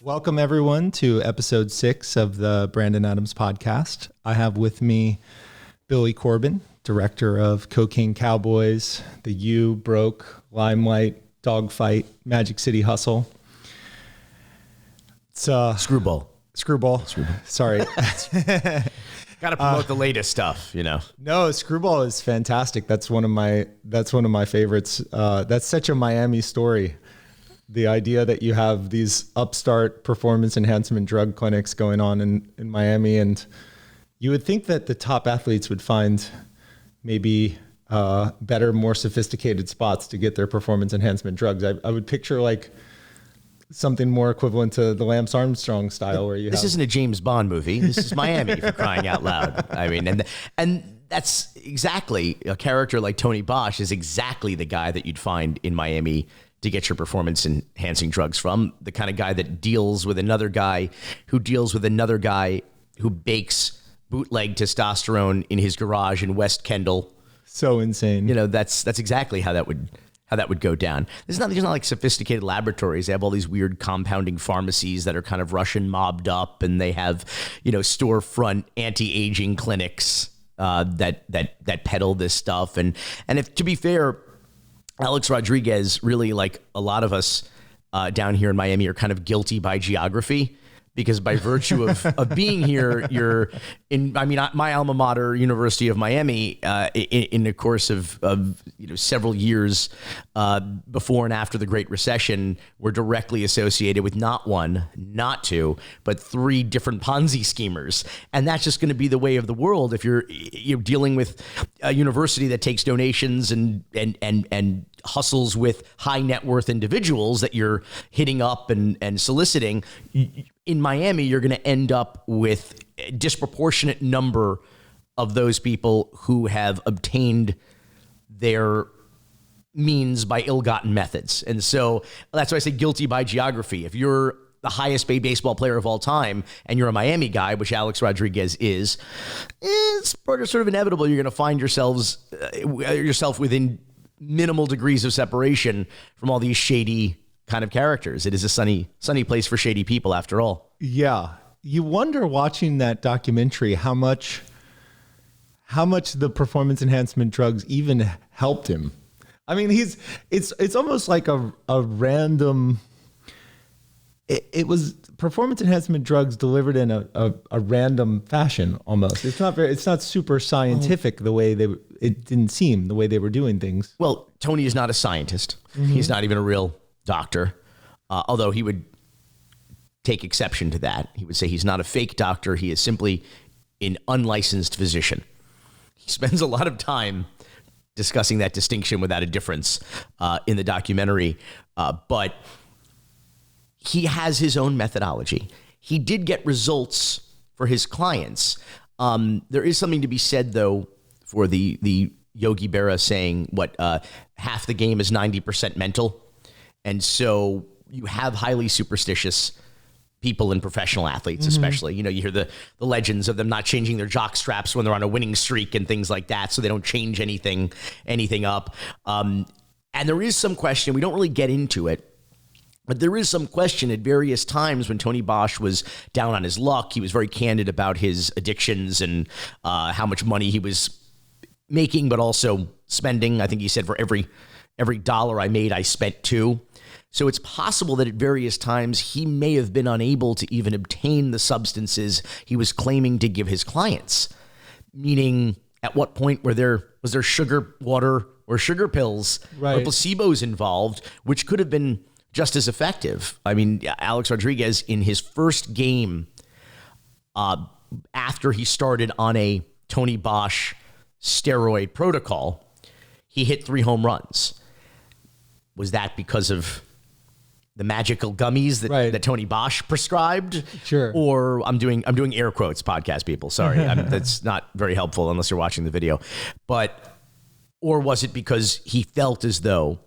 Welcome, everyone, to episode 6 of the Brandon Adams podcast. I have with me Billy Corben, director of Cocaine Cowboys, The U, Broke, Limelight, Dawg Fight, Magic City Hustle. It's Screwball. Sorry. Got to promote the latest stuff, you know. No, Screwball is fantastic. That's one of my favorites. That's such a Miami story. The idea that you have these upstart performance enhancement drug clinics going on in Miami, and you would think that the top athletes would find maybe better, more sophisticated spots to get their performance enhancement drugs. I would picture like something more equivalent to the Lance Armstrong style, where this isn't a James Bond movie. This is Miami, for crying out loud. I mean, and that's exactly a character like Tony Bosch is exactly the guy that you'd find in Miami to get your performance enhancing drugs from. The kind of guy that deals with another guy who bakes bootleg testosterone in his garage in West Kendall. So insane. You know, that's exactly how that would go down. There's not like sophisticated laboratories. They have all these weird compounding pharmacies that are kind of Russian mobbed up, and they have, you know, storefront anti-aging clinics that peddle this stuff. And if, to be fair, Alex Rodriguez, really, like a lot of us down here in Miami, are kind of guilty by geography, because by virtue of being here, you're in, I mean, my alma mater, University of Miami, in the course of several years before and after the Great Recession, were directly associated with not one, not two, but 3 different Ponzi schemers. And that's just going to be the way of the world if you're dealing with a university that takes donations and hustles with high net worth individuals that you're hitting up and soliciting. In Miami, you're going to end up with a disproportionate number of those people who have obtained their means by ill-gotten methods. And so that's why I say guilty by geography. If you're the highest paid baseball player of all time and you're a Miami guy, which Alex Rodriguez is, it's sort of inevitable you're going to find yourself within minimal degrees of separation from all these shady kind of characters. It is a sunny place for shady people, after all. Yeah. You wonder, watching that documentary, how much the performance enhancement drugs even helped him. I mean, it's almost like a random, it was performance enhancement drugs delivered in a random fashion almost. It's not super scientific the way it didn't seem the way they were doing things. Well, Tony is not a scientist. Mm-hmm. He's not even a real doctor, although he would take exception to that. He would say he's not a fake doctor. He is simply an unlicensed physician. He spends a lot of time discussing that distinction without a difference in the documentary, but he has his own methodology. He did get results for his clients. There is something to be said, though, for the Yogi Berra saying half the game is 90% mental. And so you have highly superstitious people and professional athletes, especially. You know, you hear the legends of them not changing their jock straps when they're on a winning streak and things like that, so they don't change anything up. And there is some question, we don't really get into it, but there is some question at various times when Tony Bosch was down on his luck. He was very candid about his addictions and how much money he was making, but also spending. I think he said, for every dollar I made, I spent 2. So it's possible that at various times he may have been unable to even obtain the substances he was claiming to give his clients. Meaning, at what point was there sugar water or sugar pills or placebos involved, which could have been just as effective? I mean, Alex Rodriguez, in his first game, after he started on a Tony Bosch steroid protocol, he hit 3 home runs. Was that because of the magical gummies that Tony Bosch prescribed? Sure. Or I'm doing air quotes, podcast people. Sorry, that's not very helpful unless you're watching the video. Or was it because he felt as though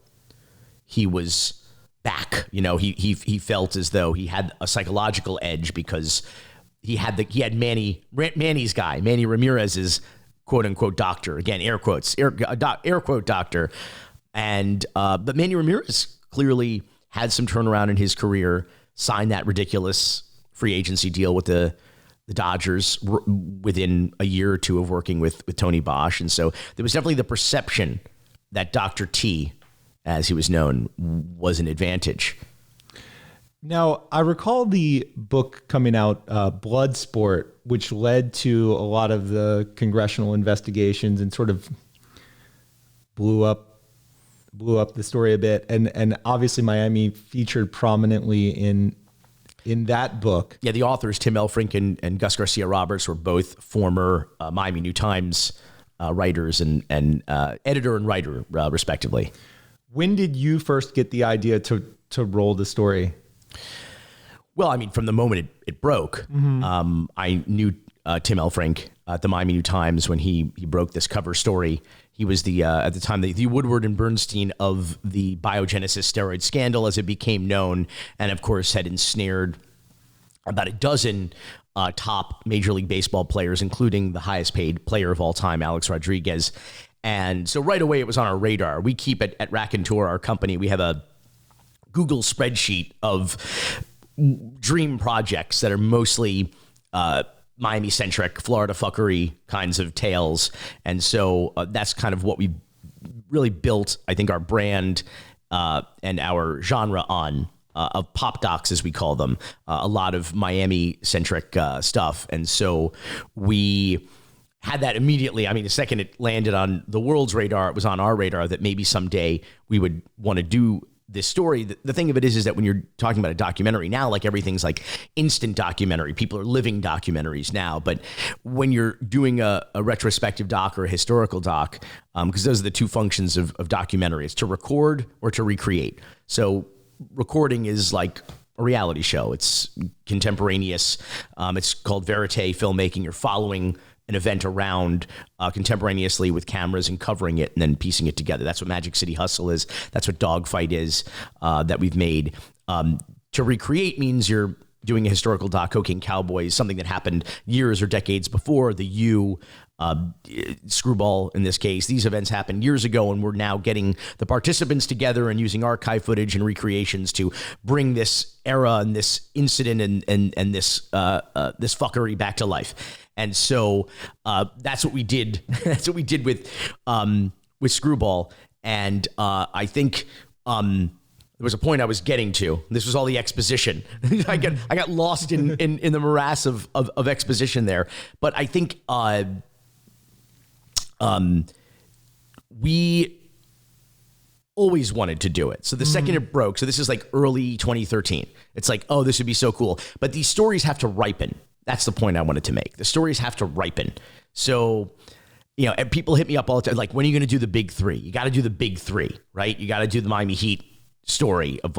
he was back. He felt as though he had a psychological edge because he had Manny's guy, Manny Ramirez's quote unquote doctor, again air quotes, air quote doctor, and but Manny Ramirez clearly had some turnaround in his career, signed that ridiculous free agency deal with the Dodgers within a year or two of working with Tony Bosch. And so there was definitely the perception that Dr. T, as he was known, was an advantage. Now, I recall the book coming out, Bloodsport, which led to a lot of the congressional investigations and sort of blew up the story a bit. And obviously Miami featured prominently in that book. Yeah, the authors, Tim Elfrink and Gus Garcia Roberts, were both former Miami New Times writers and editor and writer, respectively. When did you first get the idea to roll the story? Well, I mean, from the moment it broke, I knew Tim Elfrink at the Miami New Times when he broke this cover story. He was at the time the Woodward and Bernstein of the biogenesis steroid scandal, as it became known, and of course had ensnared about a dozen top Major League Baseball players, including the highest paid player of all time, Alex Rodriguez. And so right away it was on our radar. We keep it at Raconteur, our company. We have a Google spreadsheet of dream projects that are mostly Miami-centric, Florida fuckery kinds of tales. And so that's kind of what we really built, I think, our brand and our genre on, of pop docs, as we call them, a lot of Miami-centric stuff. And so we had that immediately. I mean, the second it landed on the world's radar, it was on our radar that maybe someday we would want to do this story. The thing of it is that when you're talking about a documentary now, like everything's like instant documentary. People are living documentaries now. But when you're doing a retrospective doc or a historical doc, because those are the two functions of documentary, it's to record or to recreate. So recording is like a reality show. It's contemporaneous. It's called verite filmmaking. You're following an event around contemporaneously with cameras and covering it and then piecing it together. That's what Magic City Hustle is. That's what Dawg Fight is that we've made. To recreate means you're doing a historical doc, Cocaine Cowboys, something that happened years or decades before. The Screwball in this case. These events happened years ago, and we're now getting the participants together and using archive footage and recreations to bring this era and this incident and this fuckery back to life. And so that's what we did. That's what we did with Screwball. And I think there was a point I was getting to. This was all the exposition. I got lost in the morass of exposition there. But I think we always wanted to do it. So the second it broke, so this is like early 2013. It's like, oh, this would be so cool. But these stories have to ripen. That's the point I wanted to make. The stories have to ripen. So, and people hit me up all the time, like, when are you going to do the big three? You got to do the big three, right? You got to do the Miami Heat story of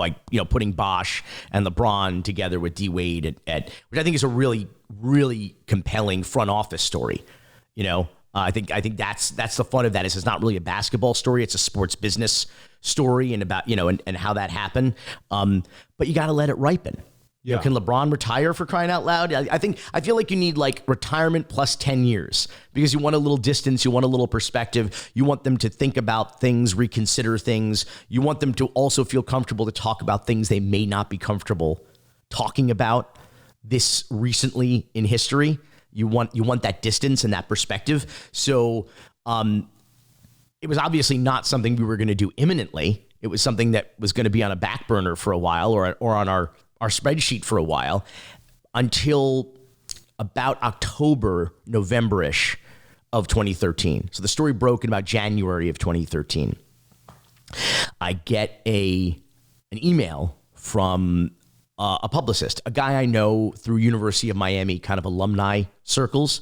putting Bosch and LeBron together with D Wade at which I think is a really, really compelling front office story. I think that's the fun of that is it's not really a basketball story. It's a sports business story and about, and how that happened. But you got to let it ripen. Yeah. Can LeBron retire, for crying out loud? I feel like you need like retirement plus 10 years because you want a little distance. You want a little perspective. You want them to think about things, reconsider things. You want them to also feel comfortable to talk about things they may not be comfortable talking about this recently in history. You want that distance and that perspective. So it was obviously not something we were going to do imminently. It was something that was going to be on a back burner for a while or on our spreadsheet for a while until about October, November-ish of 2013. So the story broke in about January of 2013. I get an email from a publicist, a guy I know through University of Miami kind of alumni circles.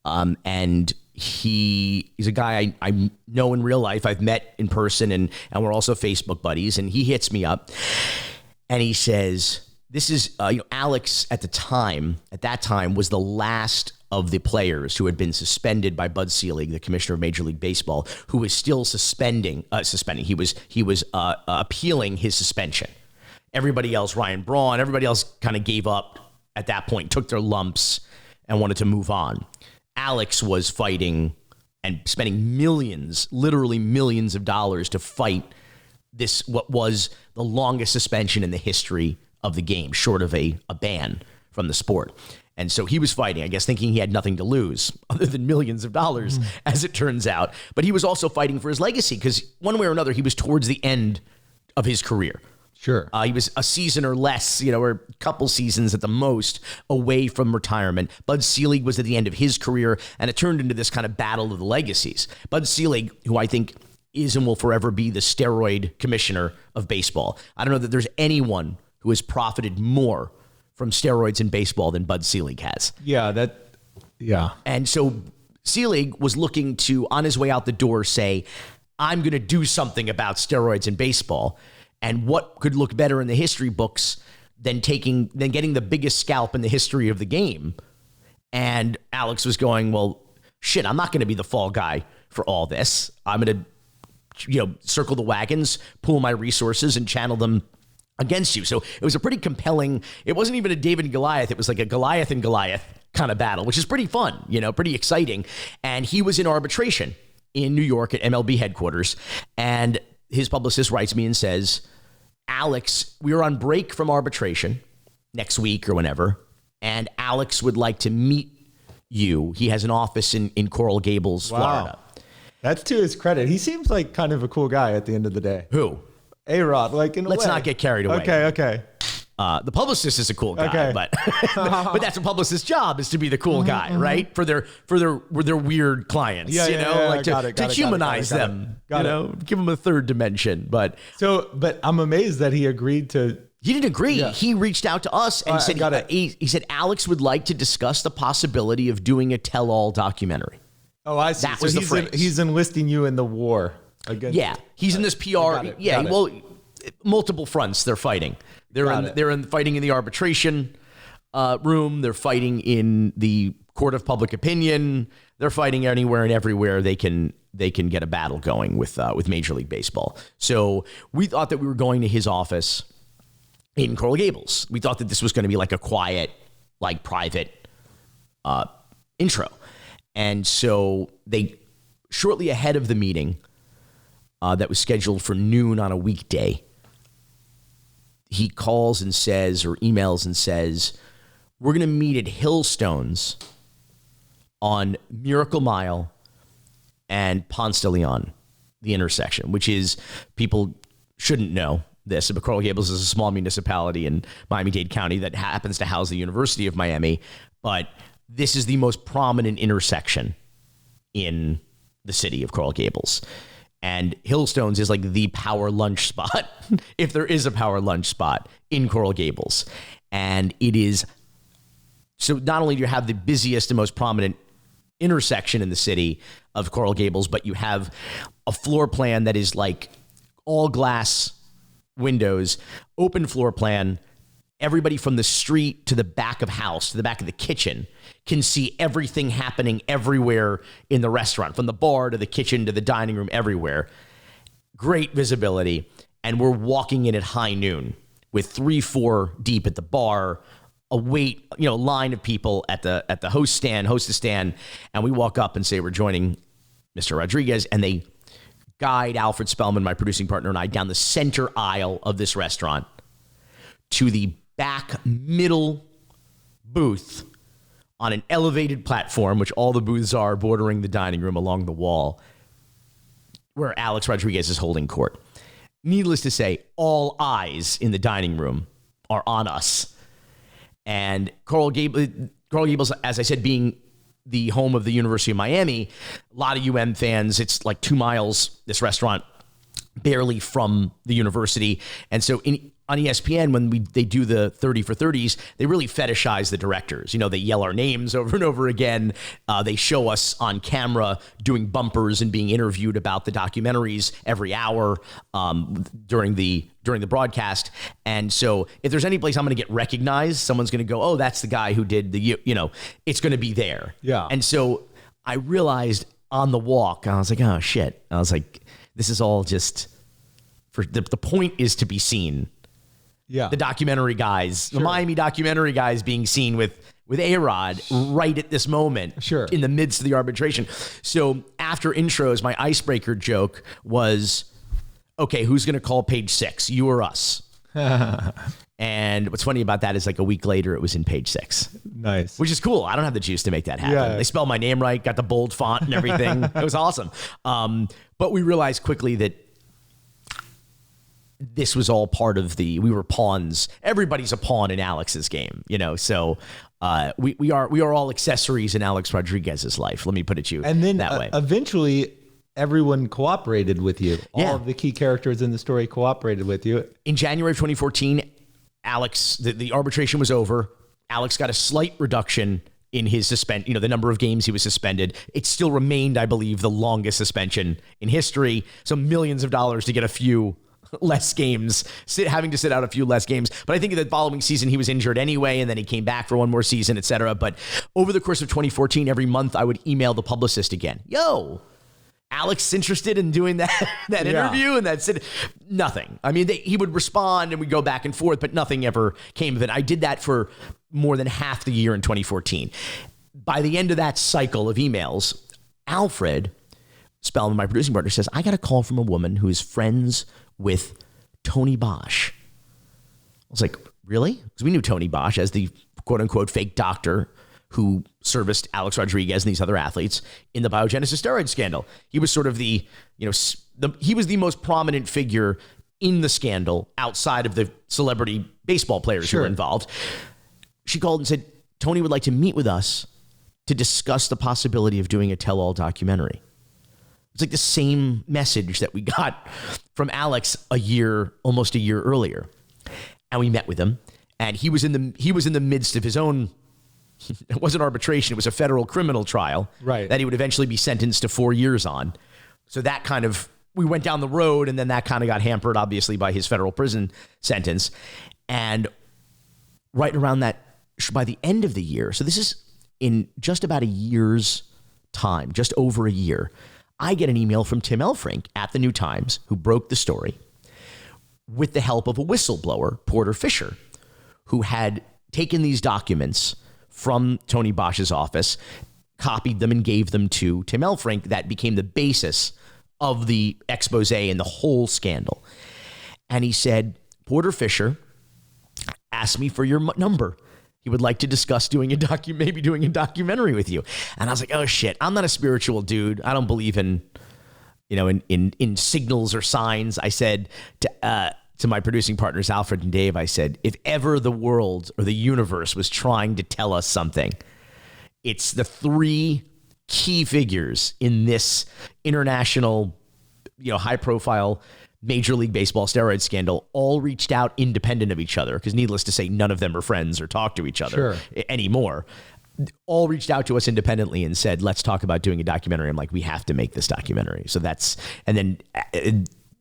And he's a guy I know in real life. I've met in person and we're also Facebook buddies. And he hits me up and he says, this is, Alex at that time was the last of the players who had been suspended by Bud Selig, the commissioner of Major League Baseball, who was still suspending. He was appealing his suspension. Everybody else, Ryan Braun, everybody else kind of gave up at that point, took their lumps and wanted to move on. Alex was fighting and spending millions, literally millions of dollars to fight this, what was the longest suspension in the history of the game, short of a ban from the sport. And so he was fighting, I guess, thinking he had nothing to lose other than millions of dollars, as it turns out. But he was also fighting for his legacy because one way or another, he was towards the end of his career. Sure. He was a season or less, or a couple seasons at the most away from retirement. Bud Selig was at the end of his career, and it turned into this kind of battle of the legacies. Bud Selig, who I think is and will forever be the steroid commissioner of baseball. I don't know that there's anyone who has profited more from steroids in baseball than Bud Selig has. Yeah. And so Selig was looking to, on his way out the door, say, I'm going to do something about steroids in baseball. And what could look better in the history books than getting the biggest scalp in the history of the game? And Alex was going, well, shit, I'm not going to be the fall guy for all this. I'm going to, circle the wagons, pool my resources, and channel them against you. So it was a pretty compelling, it wasn't even a David and Goliath. It was like a Goliath and Goliath kind of battle, which is pretty fun, pretty exciting. And he was in arbitration in New York at MLB headquarters. And his publicist writes me and says, Alex, we are on break from arbitration next week or whenever, and Alex would like to meet you. He has an office in Coral Gables, Florida. That's to his credit. He seems like kind of a cool guy at the end of the day. Who? A-Rod, like in a way. Let's not get carried away. Okay. The publicist is a cool guy, but that's a publicist's job, is to be the cool guy, right? For their weird clients, to humanize them, give them a third dimension. But I'm amazed that he agreed to. He didn't agree. Yeah. He reached out to us and said he said Alex would like to discuss the possibility of doing a tell-all documentary. Oh, I see. That was the phrase. He's enlisting you in the war against. Yeah, he's in this PR. Well, multiple fronts they're fighting. They're fighting in the arbitration room. They're fighting in the court of public opinion. They're fighting anywhere and everywhere they can get a battle going with Major League Baseball. So we thought that we were going to his office in Coral Gables. We thought that this was going to be like a quiet, like private intro. And so they, shortly ahead of the meeting that was scheduled for noon on a weekday, he calls and says, or emails and says, we're going to meet at Hillstones on Miracle Mile and Ponce de Leon, the intersection, which is, people shouldn't know this, but Coral Gables is a small municipality in Miami-Dade County that happens to house the University of Miami. But this is the most prominent intersection in the city of Coral Gables. And Hillstones is like the power lunch spot, if there is a power lunch spot in Coral Gables. And it is, so not only do you have the busiest and most prominent intersection in the city of Coral Gables, but you have a floor plan that is like all glass windows, open floor plan. Everybody from the street to the back of house, to the back of the kitchen, can see everything happening everywhere in the restaurant, from the bar to the kitchen to the dining room, everywhere. Great visibility. And we're walking in at high noon with 3-4 deep at the bar, a line of people at the hostess stand. And we walk up and say, we're joining Mr. Rodriguez. And they guide Alfred Spellman, my producing partner, and I down the center aisle of this restaurant to the back middle booth on an elevated platform, which all the booths are, bordering the dining room along the wall, where Alex Rodriguez is holding court. Needless to say, all eyes in the dining room are on us. And Coral Gables, as I said, being the home of the University of Miami, a lot of UM fans. It's like 2 miles, this restaurant, barely from the university. And so on ESPN, when they do the 30 for 30s, they really fetishize the directors. They yell our names over and over again. They show us on camera doing bumpers and being interviewed about the documentaries every hour during the broadcast. And so if there's any place I'm going to get recognized, someone's going to go, oh, that's the guy who did it's going to be there. Yeah. And so I realized on the walk, I was like, oh, shit. I was like, this is all just, the point is to be seen Yeah. The documentary guys, the Miami documentary guys being seen with A-Rod right at this moment. Sure. In the midst of the arbitration. So after intros, my icebreaker joke was, okay, who's going to call page 6? You or us? And what's funny about that is like a week later, it was in page 6. Nice. Which is cool. I don't have the juice to make that happen. Yeah. They spelled my name right, got the bold font and everything. It was awesome. But we realized quickly that this was all part of we were pawns. Everybody's a pawn in Alex's game, so we are all accessories in Alex Rodriguez's life. Let me put it that way. Eventually, everyone cooperated with you. All of the key characters in the story cooperated with you. In January of 2014, Alex, the arbitration was over. Alex got a slight reduction in his the number of games he was suspended. It still remained, I believe, the longest suspension in history. So millions of dollars to get a few less games, having to sit out a few less games. But I think the following season he was injured anyway, and then he came back for one more season, etc. But over the course of 2014, every month I would email the publicist again. Yo, Alex interested in doing that interview, and that's it. Nothing. I mean, he would respond, and we'd go back and forth, but nothing ever came of it. I did that for more than half the year in 2014. By the end of that cycle of emails, Alfred Spellman, my producing partner, says, I got a call from a woman who is friends with Tony Bosch. I was like, really? Because we knew Tony Bosch as the quote-unquote fake doctor who serviced Alex Rodriguez and these other athletes in the biogenesis steroid scandal. He was sort of he was the most prominent figure in the scandal outside of the celebrity baseball players who were involved. She called and said, Tony would like to meet with us to discuss the possibility of doing a tell-all documentary. It's like the same message that we got from Alex almost a year earlier. And we met with him, and he was in the midst of his own. It wasn't arbitration; it was a federal criminal trial, right? That he would eventually be sentenced to 4 years on. So that we went down the road, and then that kind of got hampered, obviously, by his federal prison sentence. And right around that, by the end of the year, so this is in just about a year's time, just over a year, I get an email from Tim Elfrink at the New Times, who broke the story, with the help of a whistleblower, Porter Fisher, who had taken these documents from Tony Bosch's office, copied them, and gave them to Tim Elfrink. That became the basis of the expose and the whole scandal. And he said, Porter Fisher asked me for your number. He would like to discuss maybe doing a documentary with you. And I was like, oh shit, I'm not a spiritual dude. I don't believe in signals or signs. I said to my producing partners, Alfred and Dave, I said, if ever the world or the universe was trying to tell us something, it's the 3 key figures in this international, high profile Major League Baseball steroid scandal all reached out independent of each other, because needless to say, none of them are friends or talk to each other anymore. All reached out to us independently and said, let's talk about doing a documentary. I'm like, we have to make this documentary. So and then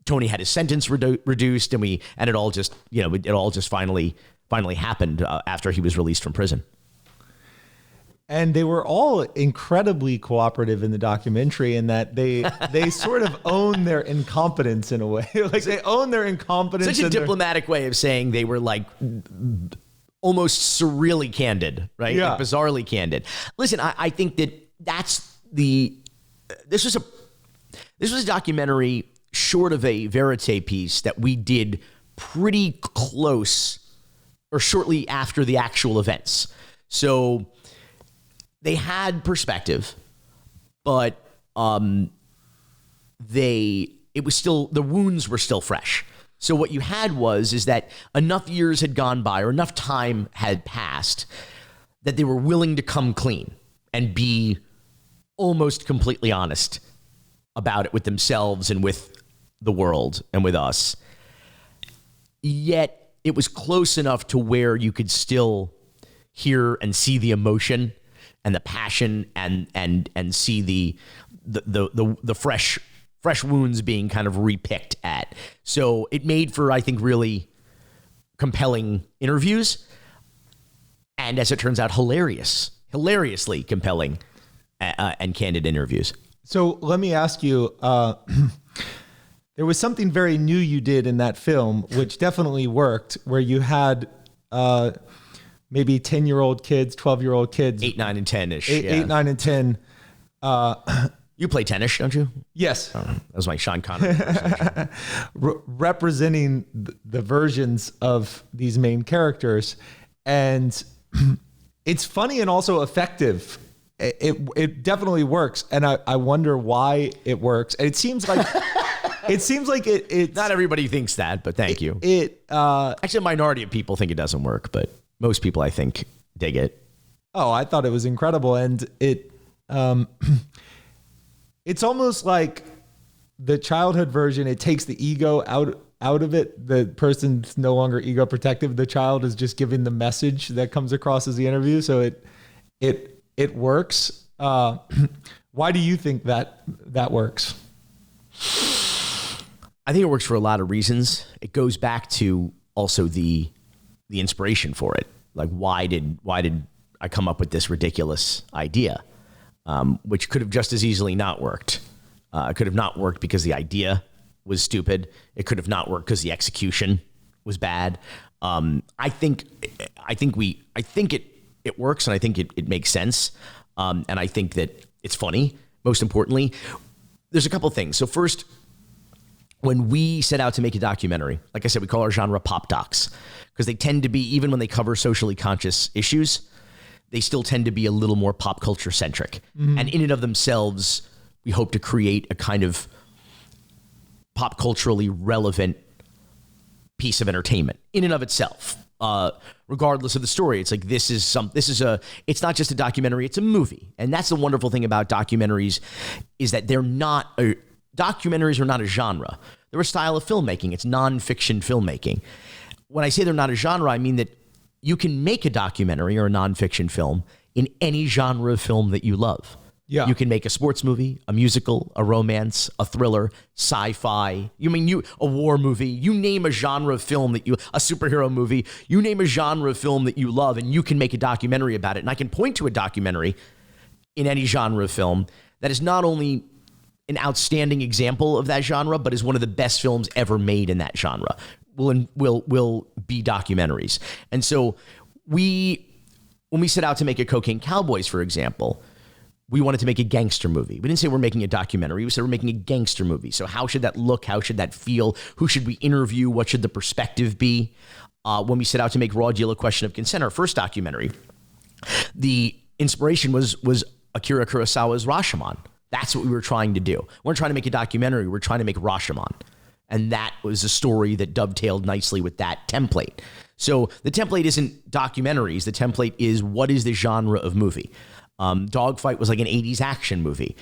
Tony had his sentence reduced, and it all just, it all just finally happened after he was released from prison. And they were all incredibly cooperative in the documentary, in that they sort of own their incompetence in a way. Like, they own their incompetence. Such a diplomatic way of saying they were like almost surreally candid, right? Yeah. Like bizarrely candid. Listen, I think this was a documentary short of a verite piece that we did pretty close or shortly after the actual events. So they had perspective, but the wounds were still fresh. So what you had is that enough years had gone by, or enough time had passed, that they were willing to come clean and be almost completely honest about it with themselves and with the world and with us. Yet it was close enough to where you could still hear and see the emotion and the passion and see the fresh wounds being kind of repicked at. So it made for, I think, really compelling interviews, and as it turns out, hilariously compelling and candid interviews. So let me ask you, there was something very new you did in that film, which definitely worked, where you had maybe 10-year-old kids, 12-year-old kids. 8, 9, and 10-ish. 8, 9, and 10. You play tennis, don't you? Yes. That was my Sean Connery. Representing the versions of these main characters. And it's funny and also effective. It definitely works. And I wonder why it works. And it seems like it's not everybody thinks that, but thank you. Actually, a minority of people think it doesn't work, but most people, I think, dig it. Oh, I thought it was incredible. And it's almost like the childhood version. It takes the ego out of it. The person's no longer ego protective. The child is just giving the message that comes across as the interview. So it works. Why do you think that works? I think it works for a lot of reasons. It goes back to also the inspiration for it. Like, why did I come up with this ridiculous idea? Which could have just as easily not worked. It could have not worked because the idea was stupid. It could have not worked because the execution was bad. I think it works, and I think it makes sense. And I think that it's funny. Most importantly, there's a couple things. So first, when we set out to make a documentary, like I said, we call our genre pop docs, because they tend to be, even when they cover socially conscious issues, they still tend to be a little more pop culture centric. Mm-hmm. And in and of themselves, we hope to create a kind of pop culturally relevant piece of entertainment in and of itself. Regardless of the story, it's like, it's not just a documentary, it's a movie. And that's the wonderful thing about documentaries, is that documentaries are not a genre. They're a style of filmmaking. It's nonfiction filmmaking. When I say they're not a genre, I mean that you can make a documentary or a nonfiction film in any genre of film that you love. Yeah. You can make a sports movie, a musical, a romance, a thriller, sci-fi. A war movie. You name a genre of film a superhero movie. You name a genre of film that you love, and you can make a documentary about it. And I can point to a documentary in any genre of film that is not only an outstanding example of that genre, but is one of the best films ever made in that genre. Will be documentaries. And so when we set out to make a Cocaine Cowboys, for example, we wanted to make a gangster movie. We didn't say we're making a documentary. We said we're making a gangster movie. So how should that look? How should that feel? Who should we interview? What should the perspective be? When we set out to make Raw Deal: A Question of Consent, our first documentary, the inspiration was Akira Kurosawa's Rashomon. That's what we were trying to do. We weren't trying to make a documentary. We were trying to make Rashomon. And that was a story that dovetailed nicely with that template. So the template isn't documentaries. The template is, what is the genre of movie? Dawg Fight was like an 80s action movie.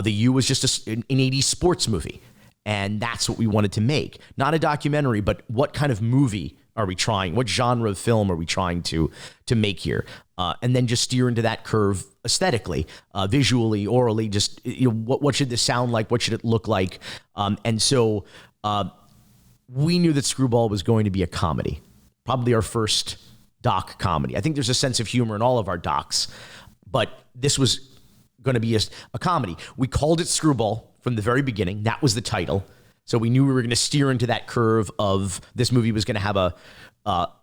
The U was just an 80s sports movie. And that's what we wanted to make. Not a documentary, but what kind of movie are we trying? What genre of film are we trying to make here? And then just steer into that curve aesthetically, visually, orally, just what should this sound like? What should it look like? And so we knew that Screwball was going to be a comedy, probably our first doc comedy. I think there's a sense of humor in all of our docs, but this was going to be a comedy. We called it Screwball from the very beginning. That was the title. So we knew we were going to steer into that curve of this movie was going to have a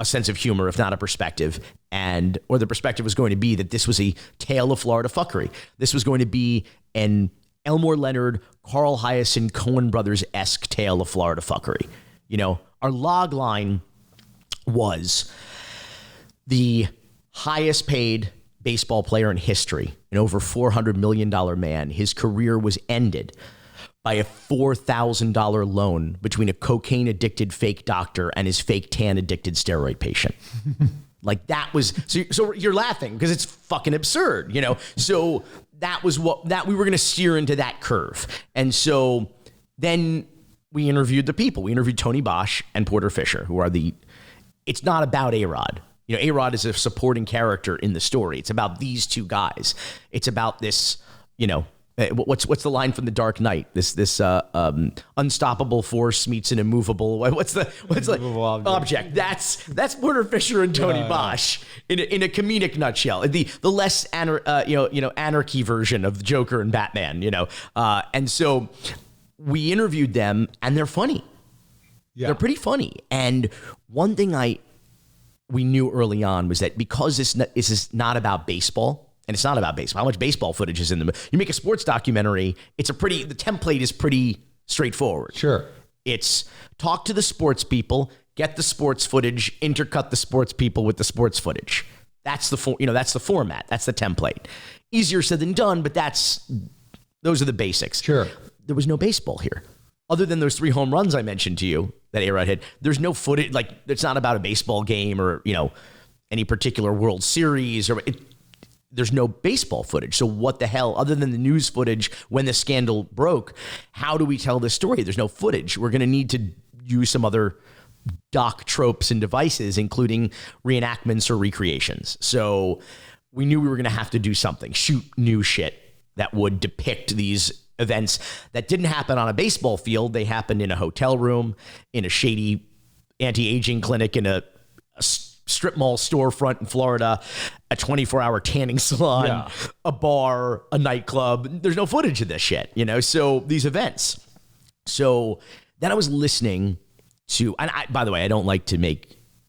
sense of humor, if not a perspective, or the perspective was going to be that this was a tale of Florida fuckery. This was going to be an Elmore Leonard, Carl Hyacin, Coen Brothers-esque tale of Florida fuckery. Our log line was the highest paid baseball player in history, an over $400 million man. His career was ended by a $4,000 loan between a cocaine-addicted fake doctor and his fake tan-addicted steroid patient. Like, that was, so you're laughing because it's fucking absurd, So that was we were going to steer into that curve. And so then we interviewed the people. We interviewed Tony Bosch and Porter Fisher, who are it's not about A-Rod. A-Rod is a supporting character in the story. It's about these two guys. It's about this, what's the line from The Dark Knight? This unstoppable force meets an immovable. What's the object? That's Porter Fisher and Tony Bosch in a comedic nutshell. The less anarchy version of the Joker and Batman. And so we interviewed them, and they're funny. Yeah. They're pretty funny. And one thing we knew early on was that because this is not about baseball, and it's not about baseball. How much baseball footage is in them? You make a sports documentary, the template is pretty straightforward. Sure. It's talk to the sports people, get the sports footage, intercut the sports people with the sports footage. That's the format. That's the template. Easier said than done, but those are the basics. Sure. There was no baseball here. Other than those 3 home runs I mentioned to you that A-Rod hit, there's no footage. Like, it's not about a baseball game or, any particular World Series there's no baseball footage. So what the hell, other than the news footage when the scandal broke, how do we tell this story? There's no footage. We're going to need to use some other doc tropes and devices, including reenactments or recreations. So we knew we were going to have to do something, shoot new shit that would depict these events that didn't happen on a baseball field. They happened in a hotel room, in a shady anti-aging clinic, in a strip mall storefront in Florida, a 24-hour tanning salon, a bar, a nightclub. There's no footage of this shit, so these events. So then I was listening to, and by the way, I don't like to do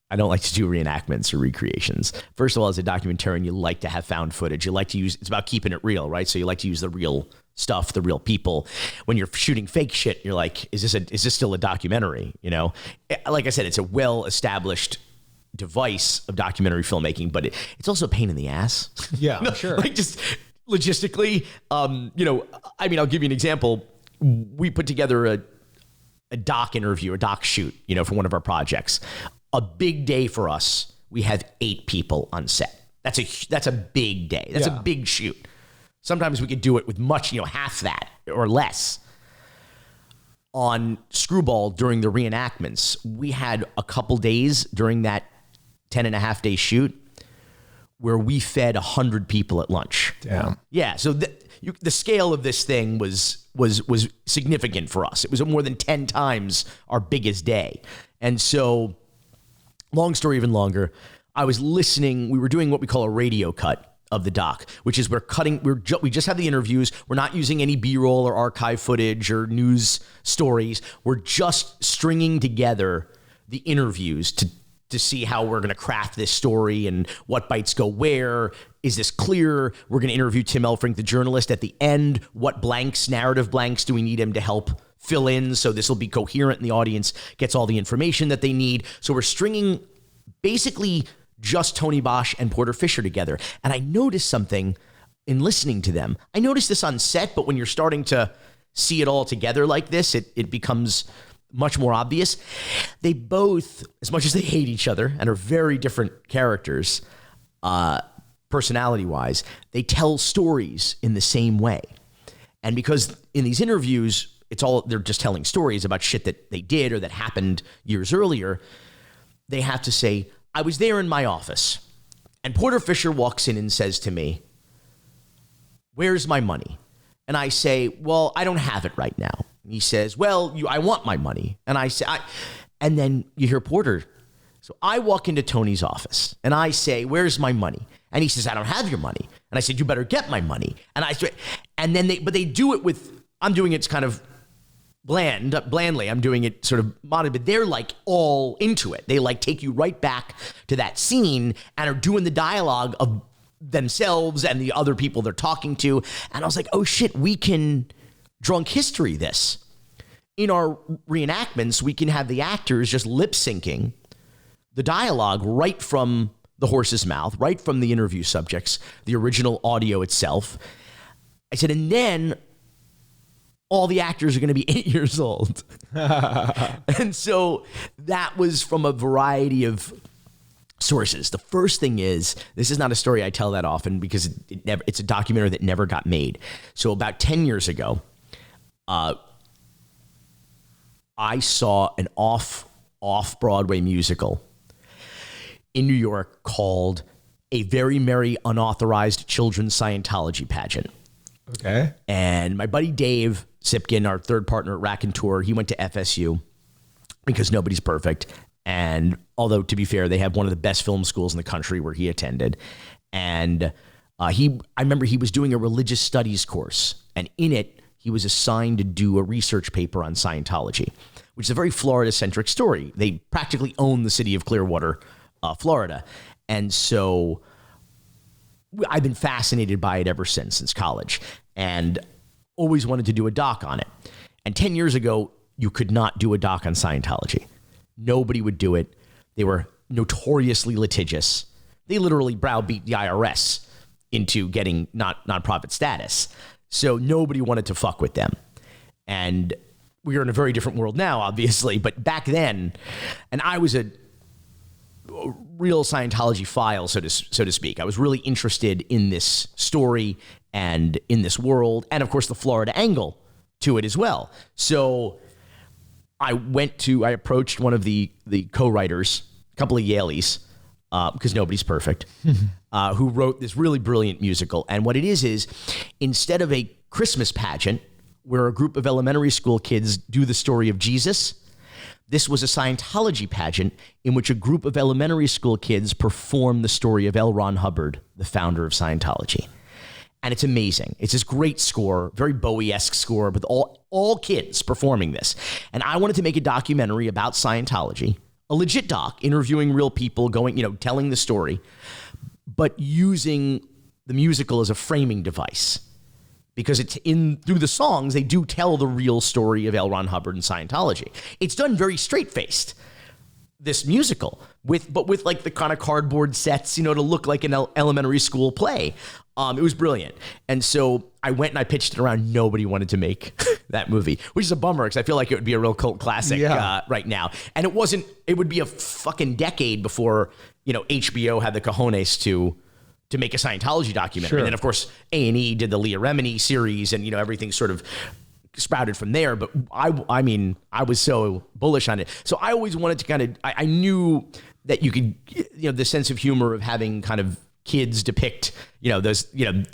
reenactments or recreations. First of all, as a documentarian, you like to have found footage. You like to it's about keeping it real, right? So you like to use the real stuff, the real people. When you're shooting fake shit, you're like, is this still a documentary? Like I said, it's a well-established device of documentary filmmaking, but it's also a pain in the ass. Yeah, I'm sure. Like, just logistically, I'll give you an example. We put together a doc interview, a doc shoot, for one of our projects. A big day for us. We have 8 people on set. That's a big day. That's a big shoot. Sometimes we could do it with much, half that or less. On Screwball, during the reenactments, we had a couple days during that 10.5-day shoot where we fed 100 people at lunch. Damn. Yeah. So the scale of this thing was significant for us. It was more than 10 times our biggest day. And so, long story even longer, I was listening. We were doing what we call a radio cut of the doc, which is we just have the interviews. We're not using any B-roll or archive footage or news stories. We're just stringing together the interviews to see how we're going to craft this story and what bites go where. Is this clear? We're going to interview Tim Elfrink, the journalist, at the end. What narrative blanks do we need him to help fill in so this will be coherent and the audience gets all the information that they need? So we're stringing basically just Tony Bosch and Porter Fisher together. And I noticed something in listening to them. I noticed this on set, but when you're starting to see it all together like this, it becomes much more obvious. They both, as much as they hate each other and are very different characters, personality-wise, they tell stories in the same way. And because in these interviews, they're just telling stories about shit that they did or that happened years earlier, they have to say, I was there in my office, and Porter Fisher walks in and says to me, where's my money? And I say, well, I don't have it right now. And he says, well, I want my money. And I say, and then you hear Porter. So I walk into Tony's office and I say, where's my money? And he says, I don't have your money. And I said, you better get my money. And then they do it with, I'm doing it kind of blandly. I'm doing it sort of modern, but they're like all into it. They like take you right back to that scene and are doing the dialogue of themselves and the other people they're talking to. And I was like, oh shit, we can drunk history this. In our reenactments, we can have the actors just lip syncing the dialogue right from the horse's mouth, right from the interview subjects, the original audio itself. I said, and then all the actors are going to be 8 years old. And so that was from a variety of sources. The first thing is, this is not a story I tell that often because it's a documentary that never got made. So about 10 years ago, I saw an off-Broadway musical in New York called A Very Merry Unauthorized Children's Scientology Pageant. Okay. And my buddy Dave Sipkin, our third partner at Raconteur, he went to FSU because nobody's perfect. And although, to be fair, they have one of the best film schools in the country where he attended. And I remember he was doing a religious studies course. And in it, he was assigned to do a research paper on Scientology, which is a very Florida-centric story. They practically own the city of Clearwater, Florida. And so I've been fascinated by it ever since college, and always wanted to do a doc on it. And 10 years ago, you could not do a doc on Scientology. Nobody would do it. They were notoriously litigious. They literally browbeat the IRS into getting nonprofit status. So nobody wanted to fuck with them. And we are in a very different world now, obviously. But back then, and I was a real Scientology file, so to speak. I was really interested in this story and in this world, and of course the Florida angle to it as well. So I approached one of the co-writers, a couple of Yaleys, because nobody's perfect, who wrote this really brilliant musical. And what it is instead of a Christmas pageant where a group of elementary school kids do the story of Jesus, this was a Scientology pageant in which a group of elementary school kids perform the story of L. Ron Hubbard, the founder of Scientology. And it's amazing. It's this great score, very Bowie-esque score, with all kids performing this. And I wanted to make a documentary about Scientology, a legit doc, interviewing real people, telling the story, but using the musical as a framing device. Because it's through the songs, they do tell the real story of L. Ron Hubbard and Scientology. It's done very straight-faced, this musical, but with like the kind of cardboard sets, to look like an elementary school play. It was brilliant. And so I went and I pitched it around. Nobody wanted to make that movie, which is a bummer because I feel like it would be a real cult classic right now. And it would be a fucking decade before, HBO had the cojones to make a Scientology documentary. Sure. And then, of course, A&E did the Leah Remini series, and, everything sort of sprouted from there. But I was so bullish on it. So I always wanted to I knew that you could, the sense of humor of having kind of kids depict, those, in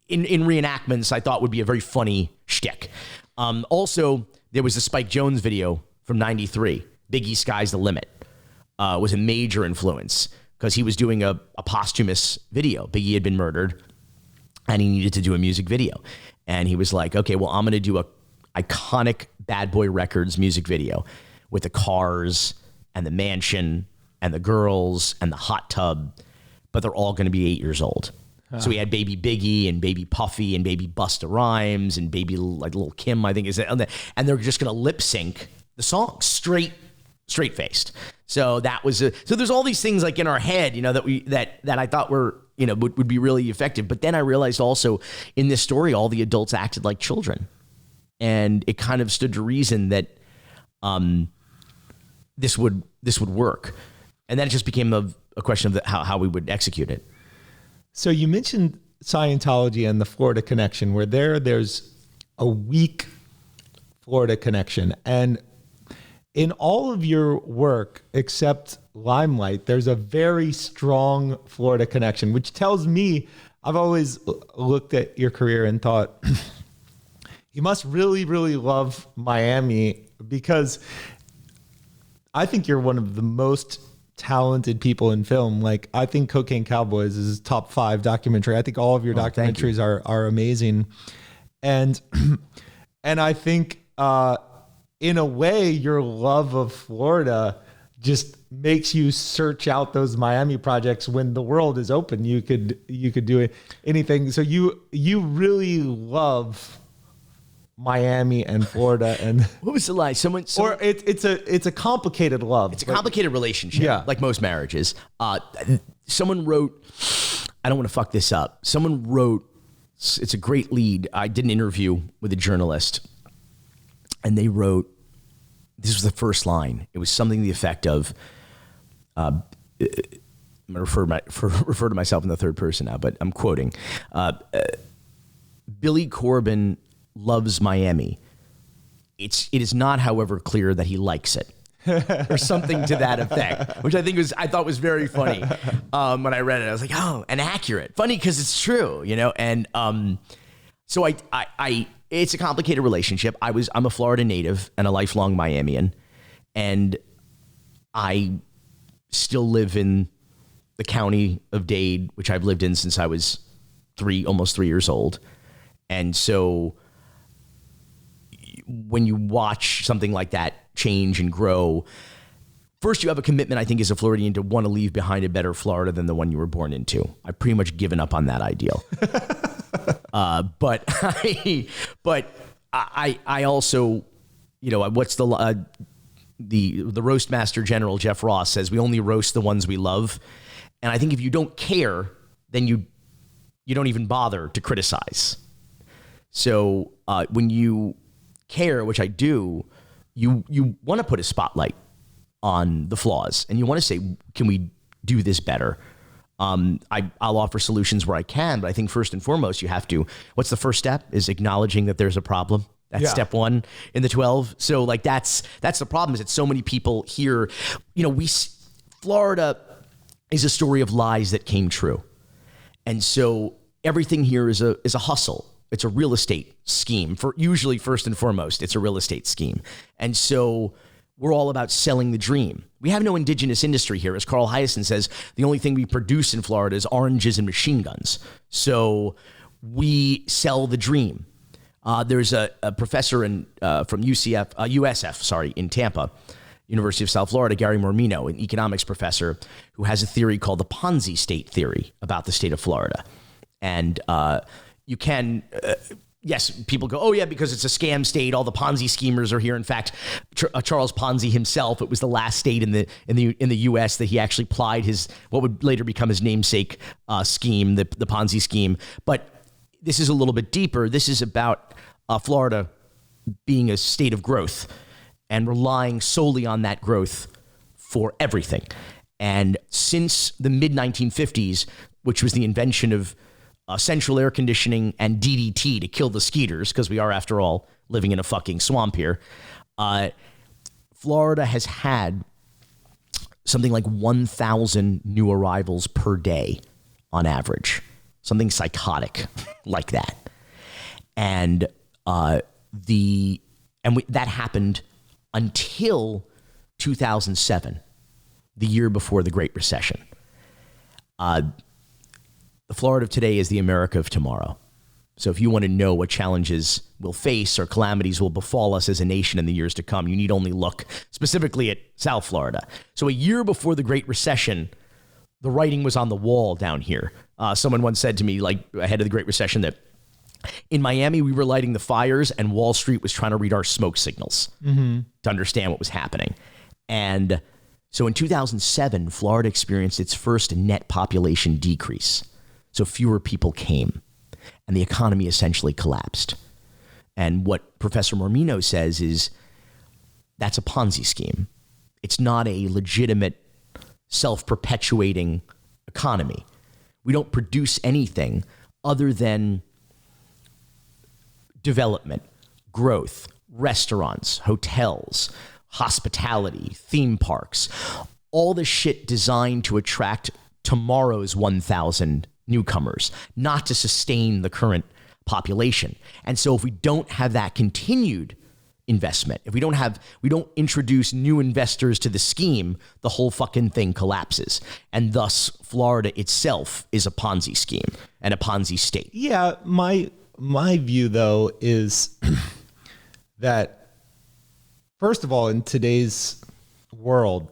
reenactments, I thought would be a very funny shtick. Also, there was the Spike Jonze video from '93, Biggie Sky's the Limit, was a major influence because he was doing a posthumous video. Biggie had been murdered and he needed to do a music video. And he was like, okay, well, I'm going to do a iconic Bad Boy Records music video with the cars and the mansion and the girls and the hot tub, but they're all going to be 8 years old. So we had Baby Biggie and Baby Puffy and Baby Busta Rhymes and Baby like Lil' Kim, I think is it, and they're just going to lip sync the song straight faced. So that was so there's all these things like in our head, that I thought were, would be really effective. But then I realized also in this story, all the adults acted like children, and it kind of stood to reason that this would work. And then it just became a question of how we would execute it. So you mentioned Scientology and the Florida connection, where there's a weak Florida connection. And in all of your work, except Limelight, there's a very strong Florida connection, which tells me, I've always looked at your career and thought, you must really, really love Miami, because I think you're one of the most talented people in film. Like, I think Cocaine Cowboys is top 5 documentary. I think all of your documentaries are amazing. And I think in a way, your love of Florida just makes you search out those Miami projects when the world is open. You could do anything. So you really love Miami and Florida. And what was the lie? Someone or it's a complicated love. It's a complicated relationship, like most marriages. Someone wrote, I don't want to fuck this up. Someone wrote, it's a great lead. I did an interview with a journalist, and they wrote, this was the first line. It was something to the effect of, I'm going to refer to myself in the third person now, but I'm quoting, Billy Corben loves Miami. It is not, however, clear that he likes it, or something to that effect, which I thought was very funny. When I read it, I was like, oh, and accurate. Funny because it's true, and so I it's a complicated relationship. I'm a Florida native and a lifelong Miamian, and I still live in the county of Dade, which I've lived in since I was almost 3 years old. And so when you watch something like that change and grow, first, you have a commitment, I think, as a Floridian to want to leave behind a better Florida than the one you were born into. I've pretty much given up on that ideal. But I also, what's the roast master general, Jeff Ross, says we only roast the ones we love. And I think if you don't care, then you don't even bother to criticize. So when you care, which I do, you want to put a spotlight on the flaws, and you want to say, can we do this better? I'll offer solutions where I can, but I think first and foremost, you have to, what's the first step is acknowledging that there's a problem. That's step one in the 12. So like, that's the problem, is that so many people here, Florida is a story of lies that came true. And so everything here is a hustle. It's a real estate scheme. For usually, first and foremost, it's a real estate scheme. And so we're all about selling the dream. We have no indigenous industry here. As Carl Hyacin says, the only thing we produce in Florida is oranges and machine guns. So we sell the dream. There's a professor from USF in Tampa, University of South Florida, Gary Mormino, an economics professor, who has a theory called the Ponzi state theory about the state of Florida. And you can... yes, people go, oh yeah, because it's a scam state. All the Ponzi schemers are here. In fact, Charles Ponzi himself, it was the last state in the U.S. that he actually plied his what would later become his namesake scheme, the Ponzi scheme. But this is a little bit deeper. This is about Florida being a state of growth and relying solely on that growth for everything. And since the mid 1950s, which was the invention of central air conditioning and DDT to kill the skeeters, because we are, after all, living in a fucking swamp here. Florida has had something like 1,000 new arrivals per day on average, something psychotic like that. And that happened until 2007, the year before the Great Recession. The Florida of today is the America of tomorrow. So if you want to know what challenges we'll face or calamities will befall us as a nation in the years to come, you need only look specifically at South Florida. So a year before the Great Recession, the writing was on the wall down here. Someone once said to me, like ahead of the Great Recession, that in Miami, we were lighting the fires and Wall Street was trying to read our smoke signals to understand what was happening. And so in 2007, Florida experienced its first net population decrease. So fewer people came, and the economy essentially collapsed. And what Professor Mormino says is that's a Ponzi scheme. It's not a legitimate, self-perpetuating economy. We don't produce anything other than development, growth, restaurants, hotels, hospitality, theme parks, all the shit designed to attract tomorrow's 1,000 newcomers, not to sustain the current population. And so if we don't have that continued investment, if we don't introduce new investors to the scheme, the whole fucking thing collapses. And thus Florida itself is a Ponzi scheme and a Ponzi state. Yeah, my view though is that first of all, in today's world,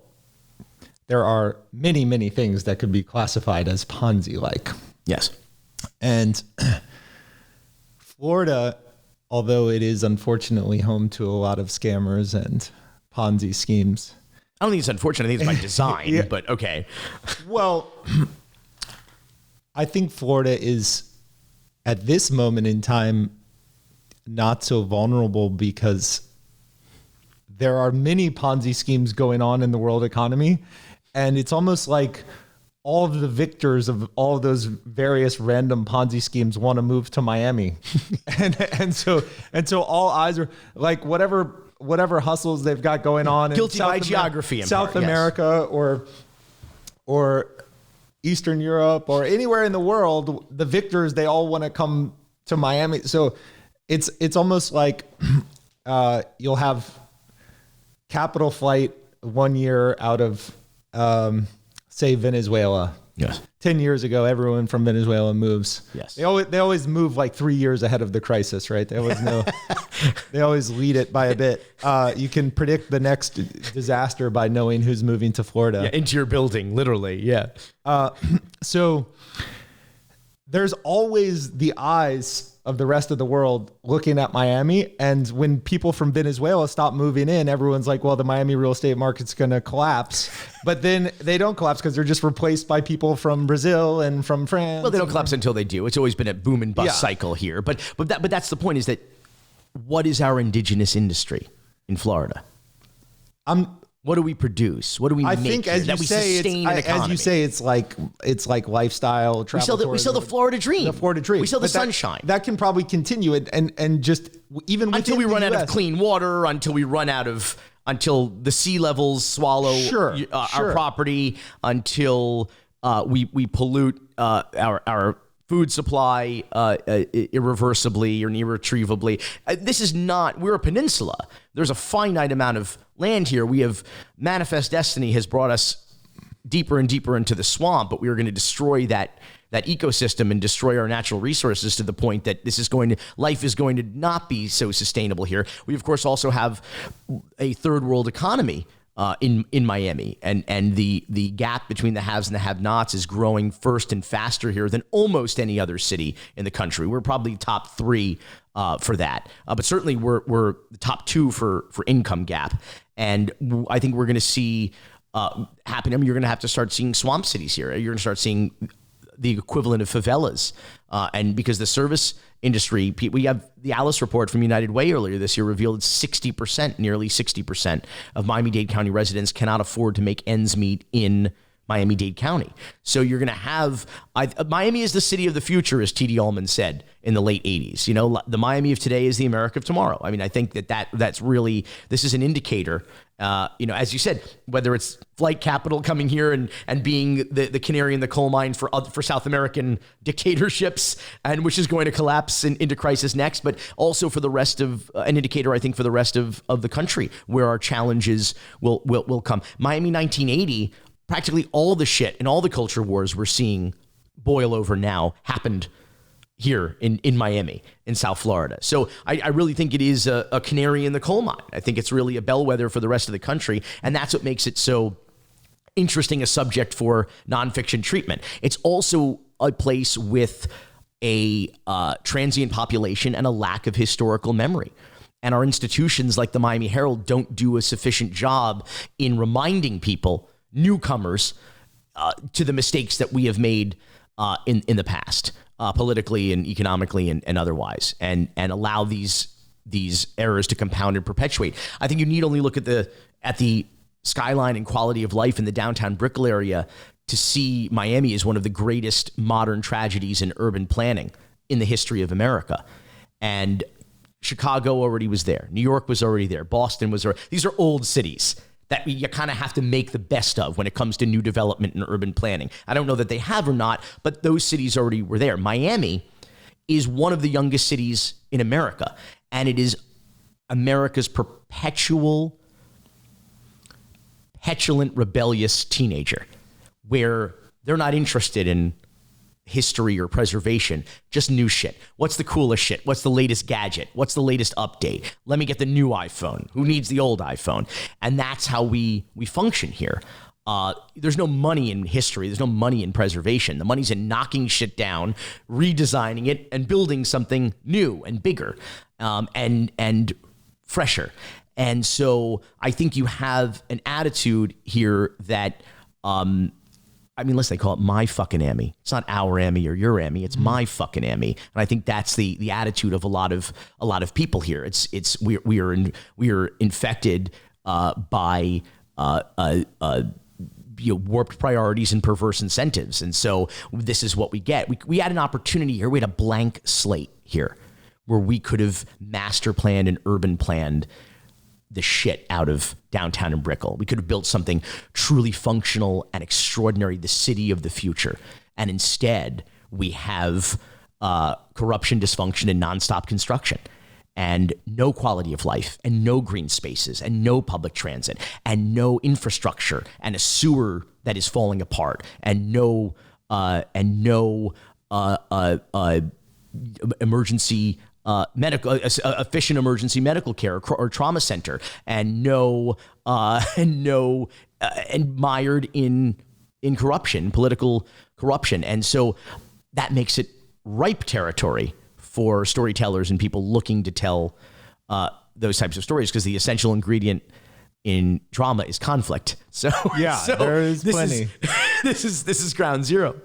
there are many, many things that could be classified as Ponzi-like. Yes. And Florida, although it is unfortunately home to a lot of scammers and Ponzi schemes. I don't think it's unfortunate. I think it's by design, but okay. Well, I think Florida is, at this moment in time, not so vulnerable because there are many Ponzi schemes going on in the world economy. And it's almost like all of the victors of all of those various random Ponzi schemes want to move to Miami. and so all eyes are like whatever hustles they've got going on guilty in by geography in South part, America or Eastern Europe or anywhere in the world, the victors, they all want to come to Miami. So it's almost like you'll have capital flight 1 year out of say Venezuela. Yes. 10 years ago, everyone from Venezuela moves. Yes. They always move like 3 years ahead of the crisis, right? They always know. They always lead it by a bit. You can predict the next disaster by knowing who's moving to Florida. Yeah, into your building, literally. Yeah. So there's always the eyes of the rest of the world looking at Miami. And when people from Venezuela stop moving in, everyone's like, well, the Miami real estate market's going to collapse. But then they don't collapse because they're just replaced by people from Brazil and from France. Well, they don't collapse until they do. It's always been a boom and bust cycle here. But that's the point, is that what is our indigenous industry in Florida? What do we produce? What do we make think, here as that you we say, sustain an economy? as you say, it's like lifestyle travel. We sell the Florida dream. The Florida dream. We sell the sunshine. That can probably continue and just even until we run out of US. clean water, until the sea levels swallow our property, until we pollute our food supply irreversibly or irretrievably. We're a peninsula. There's a finite amount of land here. We have manifest destiny has brought us deeper and deeper into the swamp, but we are going to destroy that ecosystem and destroy our natural resources to the point that life is going to not be so sustainable here. We, of course, also have a third world economy in Miami, and the gap between the haves and the have-nots is growing first and faster here than almost any other city in the country. We're probably top 3 for that, but certainly we're the top 2 for income gap, and I think we're going to see happen. I mean, you're going to have to start seeing swamp cities here. You're going to start seeing the equivalent of favelas, and because the service industry, we have the Alice report from United Way earlier this year revealed that nearly 60% of Miami-Dade County residents cannot afford to make ends meet in Miami-Dade County. So you're going to have, Miami is the city of the future, as T.D. Ullman said in the late 80s. You know, the Miami of today is the America of tomorrow. I mean, I think that's really, this is an indicator, as you said, whether it's flight capital coming here and being the canary in the coal mine for South American dictatorships, and which is going to collapse into crisis next, but also for the rest of, an indicator, I think, for the rest of the country where our challenges will come. Miami 1980, practically all the shit and all the culture wars we're seeing boil over now happened here in Miami, in South Florida. So I really think it is a canary in the coal mine. I think it's really a bellwether for the rest of the country, and that's what makes it so interesting a subject for nonfiction treatment. It's also a place with a transient population and a lack of historical memory. And our institutions like the Miami Herald don't do a sufficient job in reminding people, newcomers, to the mistakes that we have made in the past, politically and economically and otherwise, and allow these errors to compound and perpetuate. I think you need only look at the skyline and quality of life in the downtown Brickell area to see Miami as one of the greatest modern tragedies in urban planning in the history of America. And Chicago already was there. New York was already there. Boston was already. These are old cities that you kind of have to make the best of when it comes to new development and urban planning. I don't know that they have or not, but those cities already were there. Miami is one of the youngest cities in America, and it is America's perpetual, petulant, rebellious teenager, where they're not interested in history or preservation, just new shit. What's the coolest shit? What's the latest gadget? What's the latest update? Let me get the new iPhone. Who needs the old iPhone? And that's how we function here. There's no money in history. There's no money in preservation. The money's in knocking shit down, redesigning it, and building something new and bigger, and fresher. And so I think you have an attitude here that, unless they call it my fucking Ammy. It's not our Ammy or your Ammy. It's my fucking Ammy. And I think that's the attitude of a lot of people here. We are infected by warped priorities and perverse incentives. And so this is what we get. We had an opportunity here. We had a blank slate here where we could have master planned and urban planned the shit out of downtown and Brickell. We could have built something truly functional and extraordinary, the city of the future. And instead, we have corruption, dysfunction, and nonstop construction, and no quality of life, and no green spaces, and no public transit, and no infrastructure, and a sewer that is falling apart, and no emergency a fish and emergency medical care or trauma center, and mired in corruption, political corruption. And so that makes it ripe territory for storytellers and people looking to tell those types of stories, because the essential ingredient in drama is conflict. So there is plenty. This is ground zero.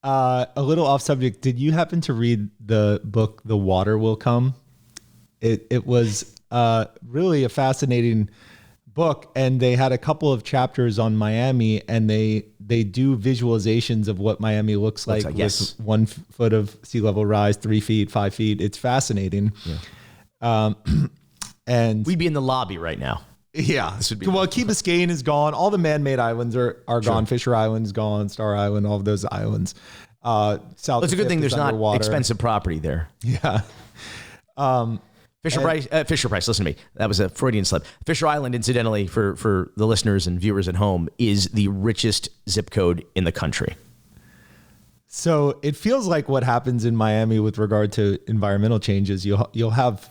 A little off subject. Did you happen to read the book "The Water Will Come"? It was really a fascinating book, and they had a couple of chapters on Miami, and they do visualizations of what Miami looks like with 1 foot of sea level rise, 3 feet, 5 feet. It's fascinating. Yeah. And we'd be in the lobby right now. Yeah. Well, Key Biscayne is gone. All the man-made islands are gone. Fisher Island's gone. Star Island, all of those islands. It's a good thing there's underwater. Not expensive property there. Yeah. Fisher Price, listen to me. That was a Freudian slip. Fisher Island, incidentally, for the listeners and viewers at home, is the richest zip code in the country. So it feels like what happens in Miami with regard to environmental changes, you'll have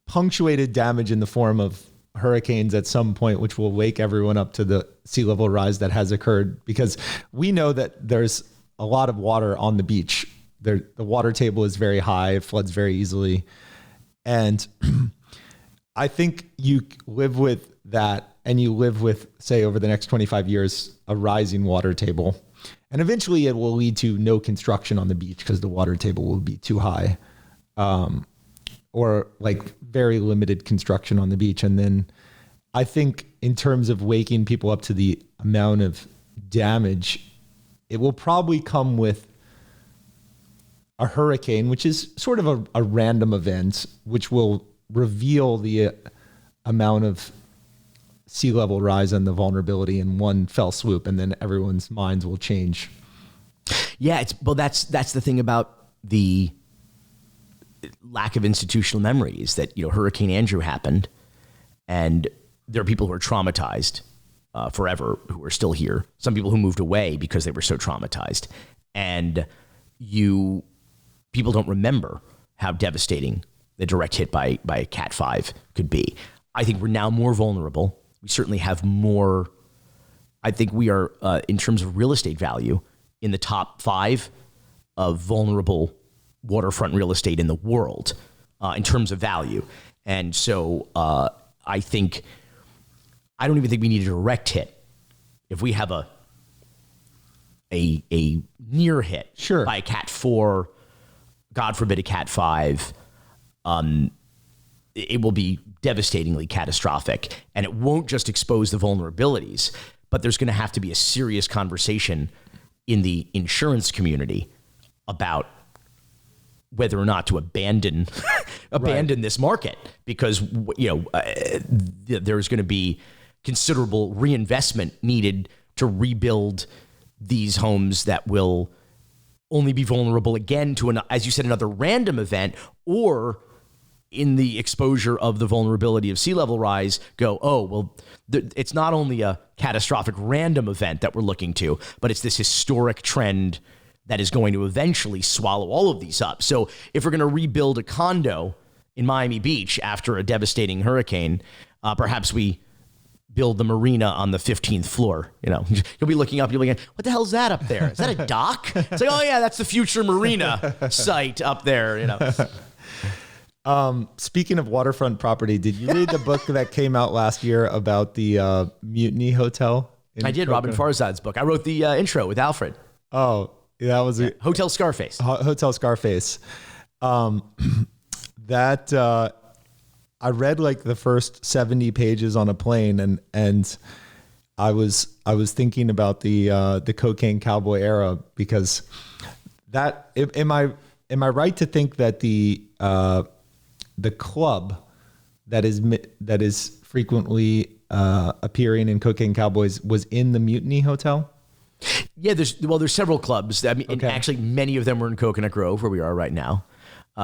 punctuated damage in the form of hurricanes at some point, which will wake everyone up to the sea level rise that has occurred, because we know that there's a lot of water on the beach. The water table is very high, it floods very easily. And I think you live with that, and you live with, say, over the next 25 years, a rising water table. And eventually it will lead to no construction on the beach because the water table will be too high. Or like very limited construction on the beach. And then I think in terms of waking people up to the amount of damage, it will probably come with a hurricane, which is sort of a random event, which will reveal the amount of sea level rise and the vulnerability in one fell swoop, and then everyone's minds will change. Yeah, that's the thing about the lack of institutional memory, is that, Hurricane Andrew happened, and there are people who are traumatized forever who are still here. Some people who moved away because they were so traumatized, and people don't remember how devastating the direct hit by a Cat 5 could be. I think we're now more vulnerable. We certainly have more. I think we are, in terms of real estate value, in the top 5 of vulnerable waterfront real estate in the world, in terms of value. And so I don't even think we need a direct hit. If we have a near hit by a Cat 4, God forbid a Cat 5, it will be devastatingly catastrophic. And it won't just expose the vulnerabilities, but there's going to have to be a serious conversation in the insurance community about whether or not to abandon this market, because there's going to be considerable reinvestment needed to rebuild these homes that will only be vulnerable again to, as you said, another random event, or in the exposure of the vulnerability of sea level rise, it's not only a catastrophic random event that we're looking to, but it's this historic trend that is going to eventually swallow all of these up. So if we're going to rebuild a condo in Miami Beach after a devastating hurricane, perhaps we build the marina on the 15th floor. You'll be looking up, you'll be going, what the hell's that up there? Is that a dock? It's like, oh yeah, that's the future marina site up there. Speaking of waterfront property, did you read the book that came out last year about the Mutiny Hotel? I did. Robin Farzad's book. I wrote the intro with Alfred. Oh, that was Hotel Scarface. Hotel Scarface. That I read like the first 70 pages on a plane, and I was thinking about the Cocaine Cowboy era, because that am I right to think that the club that is frequently appearing in Cocaine Cowboys was in the Mutiny Hotel? Yeah, there's several clubs. I mean, and actually many of them were in Coconut Grove, where we are right now.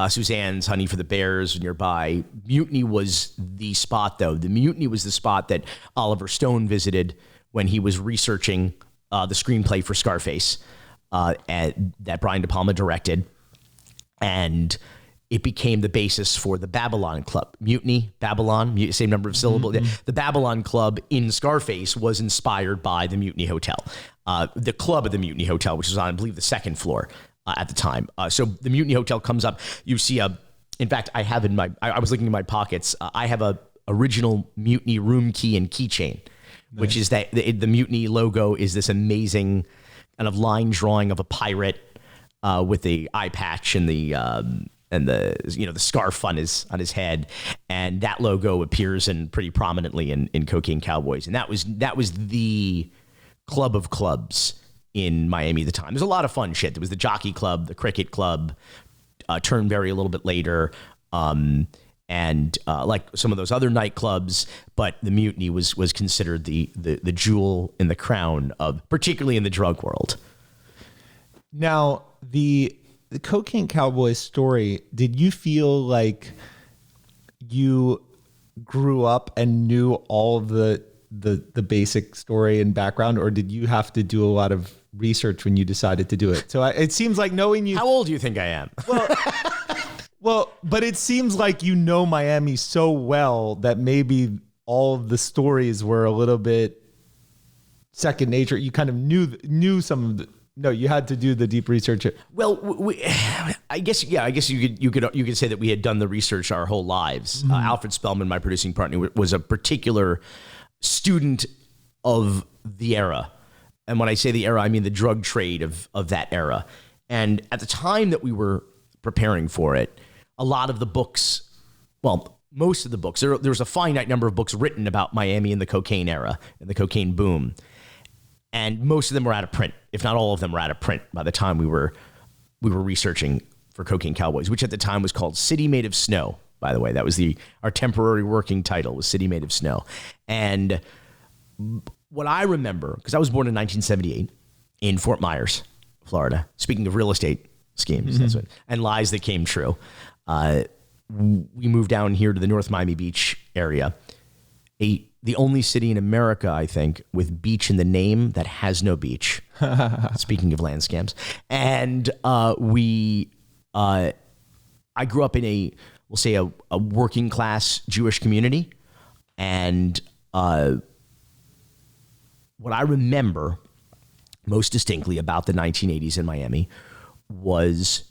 Suzanne's, Honey for the Bears nearby. Mutiny was the spot, though. The Mutiny was the spot that Oliver Stone visited when he was researching the screenplay for Scarface that Brian De Palma directed. And it became the basis for the Babylon Club. Mutiny, Babylon, same number of syllables. The Babylon Club in Scarface was inspired by the Mutiny Hotel, the club of the Mutiny Hotel, which was on, I believe, the second floor at the time. So the Mutiny Hotel comes up. You see in fact, I have I was looking in my pockets. I have a original Mutiny room key and keychain, which is that the Mutiny logo is this amazing kind of line drawing of a pirate with the eye patch and the scarf on his head, and that logo appears pretty prominently in Cocaine Cowboys, and that was the club of clubs in Miami at the time. There's a lot of fun shit. There was the Jockey Club, the Cricket Club, Turnberry a little bit later, and like some of those other nightclubs, but the Mutiny was considered the jewel in the crown of, particularly in the drug world. Now, the Cocaine Cowboys story, did you feel like you grew up and knew all of the basic story and background, or did you have to do a lot of research when you decided to do it? So it seems like knowing you... How old do you think I am? Well, but it seems like you know Miami so well that maybe all of the stories were a little bit second nature. You kind of knew some of the... No, you had to do the deep research. Well, I guess you could say that we had done the research our whole lives. Mm-hmm. Alfred Spellman, my producing partner, was a particular student of the era. And when I say the era, I mean the drug trade of that era. And at the time that we were preparing for it, a lot of the books, well, most of the books, there was a finite number of books written about Miami in the cocaine era, and the cocaine boom. And most of them were out of print, if not all of them were out of print by the time we were researching for Cocaine Cowboys, which at the time was called City Made of Snow. By the way, that was our temporary working title, was City Made of Snow. And what I remember, because I was born in 1978 in Fort Myers, Florida. Speaking of real estate schemes, mm-hmm. And lies that came true. We moved down here to the North Miami Beach area, the only city in America, I think, with beach in the name that has no beach. Speaking of land scams. And I grew up in we'll say a working class Jewish community. And what I remember most distinctly about the 1980s in Miami was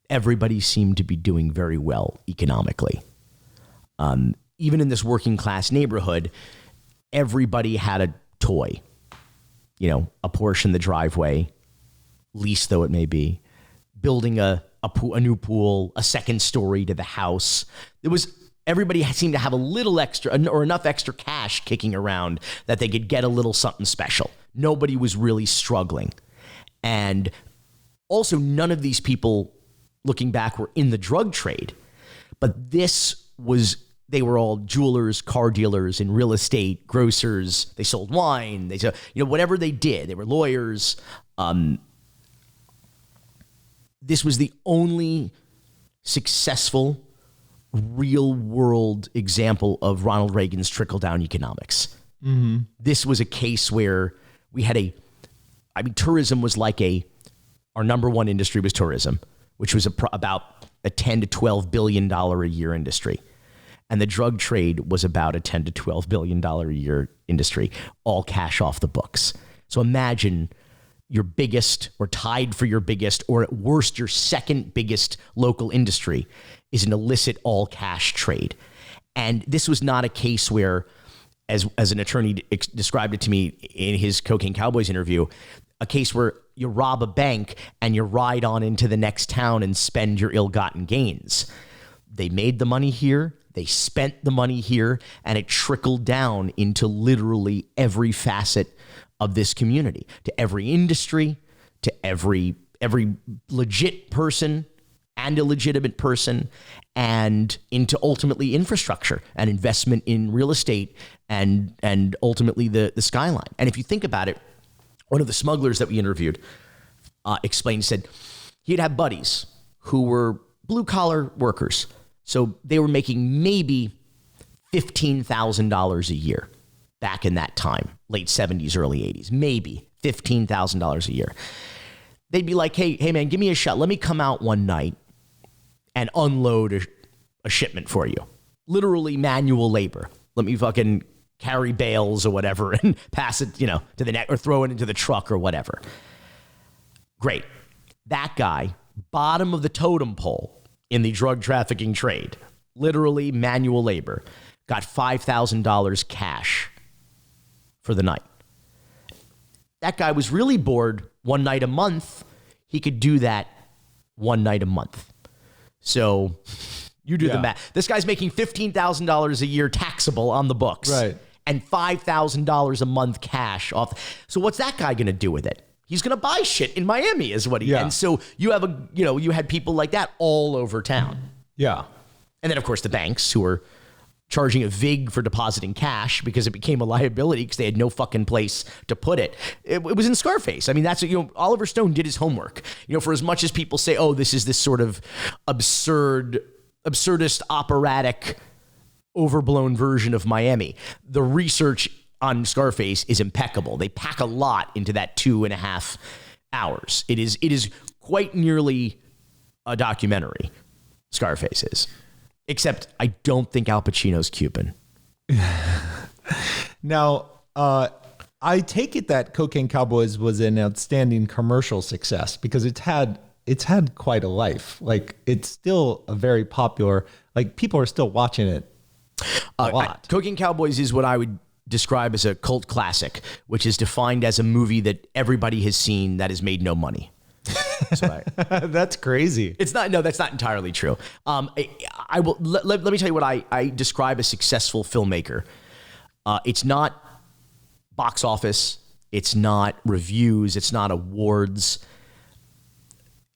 everybody seemed to be doing very well economically. Even in this working class neighborhood, everybody had a toy, a Porsche in the driveway, leased though it may be, building a new pool, a second story to the house. Everybody seemed to have a little extra or enough extra cash kicking around that they could get a little something special. Nobody was really struggling. And also none of these people, looking back, were in the drug trade, but they were all jewelers, car dealers, in real estate, grocers. They sold wine. They sold, whatever they did. They were lawyers. This was the only successful real world example of Ronald Reagan's trickle-down economics. Mm-hmm. This was a case where we had tourism was like our number one industry was tourism, which was about a $10 to $12 billion a year industry. And the drug trade was about a $10 to $12 billion a year industry, all cash off the books. So imagine your biggest, or tied for your biggest, or at worst, your second biggest local industry is an illicit all cash trade. And this was not a case where, as an attorney described it to me in his Cocaine Cowboys interview, a case where you rob a bank and you ride on into the next town and spend your ill-gotten gains. They made the money here, they spent the money here, and it trickled down into literally every facet of this community, to every industry, to every legit person and illegitimate person, and into ultimately infrastructure and investment in real estate and ultimately the skyline. And if you think about it, one of the smugglers that we interviewed explained, said he'd have buddies who were blue-collar workers. So they were making maybe $15,000 a year back in that time, late 70s, early 80s, maybe $15,000 a year. They'd be like, hey man, give me a shot. Let me come out one night and unload a shipment for you. Literally manual labor. Let me fucking carry bales or whatever and pass it, to the net or throw it into the truck or whatever. Great. That guy, bottom of the totem pole in the drug trafficking trade, literally manual labor, got $5,000 cash for the night. That guy was really bored one night a month. He could do that one night a month. So you do the math. This guy's making $15,000 a year taxable on the books. Right. And $5,000 a month cash off. So what's that guy going to do with it? He's going to buy shit in Miami is what he. And so you have you had people like that all over town. Yeah. And then of course the banks who are charging a vig for depositing cash because it became a liability because they had no fucking place to put it. It was in Scarface. I mean, that's Oliver Stone did his homework. For as much as people say, oh, this is this sort of absurdist, operatic, overblown version of Miami, the research on Scarface is impeccable. They pack a lot into that 2.5 hours. It is quite nearly a documentary. Scarface is. Except I don't think Al Pacino's Cuban. Now, I take it that Cocaine Cowboys was an outstanding commercial success because it's had quite a life. Like, it's still a very popular, like, people are still watching it a lot. Cocaine Cowboys is what I would describe as a cult classic, which is defined as a movie that everybody has seen that has made no money. That's crazy. It's not. No, that's not entirely true. I will let me tell you what I describe as successful filmmaker. It's not box office. It's not reviews. It's not awards.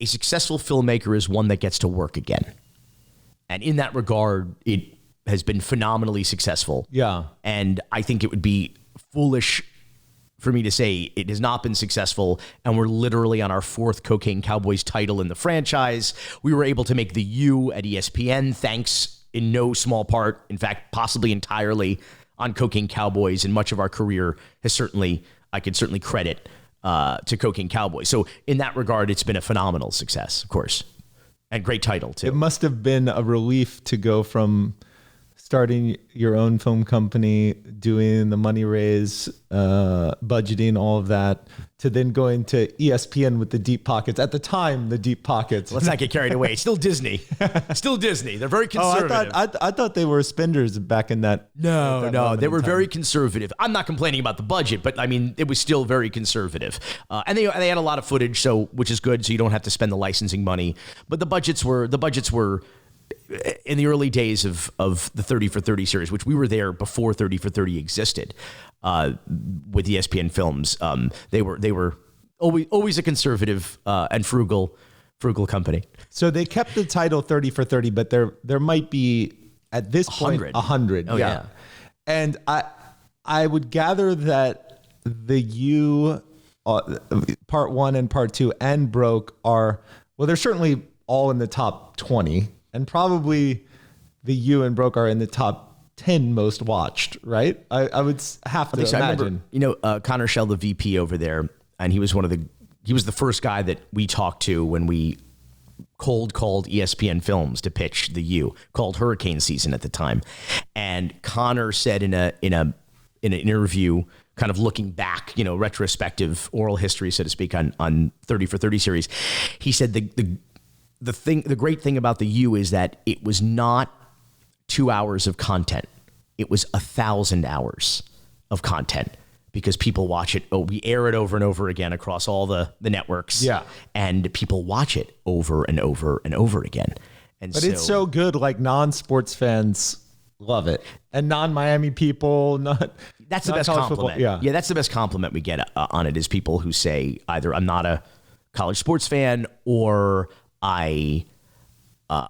A successful filmmaker is one that gets to work again, and in that regard, it has been phenomenally successful. Yeah, and I think it would be foolish for me to say it has not been successful, and we're literally on our 4th Cocaine Cowboys title in the franchise. We were able to make The U at ESPN, thanks in no small part, in fact, possibly entirely on Cocaine Cowboys, and much of our career I could certainly credit to Cocaine Cowboys. So in that regard, it's been a phenomenal success, of course, and great title too. It must have been a relief to go from starting your own film company, doing the money raise, budgeting, all of that, to then going to ESPN with the deep pockets. At the time, the deep pockets. Let's not get carried away. It's still Disney. Still Disney. They're very conservative. I thought they were spenders back in that. No, they were very conservative. I'm not complaining about the budget, but I mean, it was still very conservative. And they had a lot of footage, which is good, so you don't have to spend the licensing money. But the budgets were in the early days of the 30 for 30 series, which we were there before 30 for 30 existed, with ESPN Films. They were always a conservative and frugal company. So they kept the title 30 for 30, but there might be at this point 100. Oh, yeah. And I would gather that the U part 1 and part 2 and Broke they're certainly all in the top 20. And probably the U and Broke are in the top 10 most watched, right? I would have to imagine. I remember, Connor Shell, the VP over there, and he was the first guy that we talked to when we cold called ESPN Films to pitch the U, called hurricane season at the time. And Connor said in an interview, kind of looking back, retrospective oral history, so to speak, on 30 for 30 series, he said the great thing about the U is that it was not 2 hours of content. It was 1,000 hours of content because people watch it. Oh, we air it over and over again across all the networks. Yeah. And people watch it over and over and over again. But it's so good. Like, non-sports fans love it, and non-Miami people, that's the best compliment. Yeah. That's the best compliment we get on it, is people who say either I'm not a college sports fan or I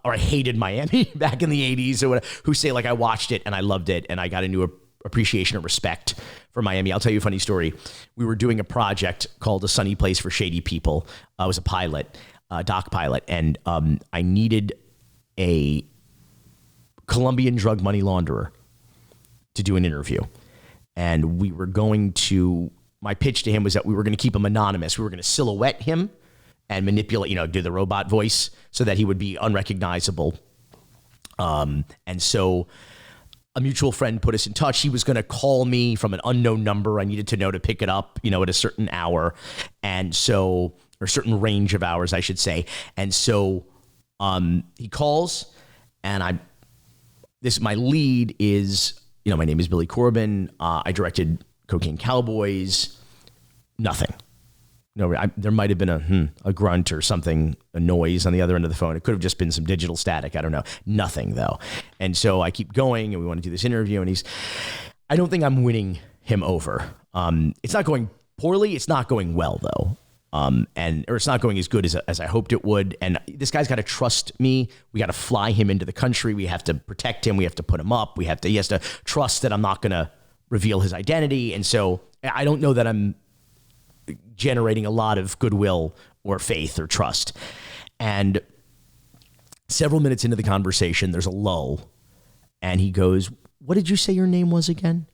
hated Miami back in the 80s or whatever, who say, like, I watched it and I loved it and I got a new appreciation and respect for Miami. I'll tell you a funny story. We were doing a project called A Sunny Place for Shady People. I was a pilot, doc pilot, and I needed a Colombian drug money launderer to do an interview. And my pitch to him was that we were going to keep him anonymous. We were going to silhouette him and manipulate, do the robot voice so that he would be unrecognizable. And so a mutual friend put us in touch. He was going to call me from an unknown number. I needed to know to pick it up, at a certain hour. And so, or a certain range of hours, I should say. And so he calls, and my lead is, my name is Billy Corben. I directed Cocaine Cowboys. Nothing. No, there might have been a grunt or something, a noise on the other end of the phone. It could have just been some digital static. I don't know. Nothing, though. And so I keep going, and we want to do this interview, and I don't think I'm winning him over. It's not going poorly. It's not going well, though. Or it's not going as good as I hoped it would. And this guy's got to trust me. We got to fly him into the country. We have to protect him. We have to put him up. He has to trust that I'm not going to reveal his identity. And so I don't know that I'm generating a lot of goodwill or faith or trust. And several minutes into the conversation, there's a lull, and he goes, "What did you say your name was again?"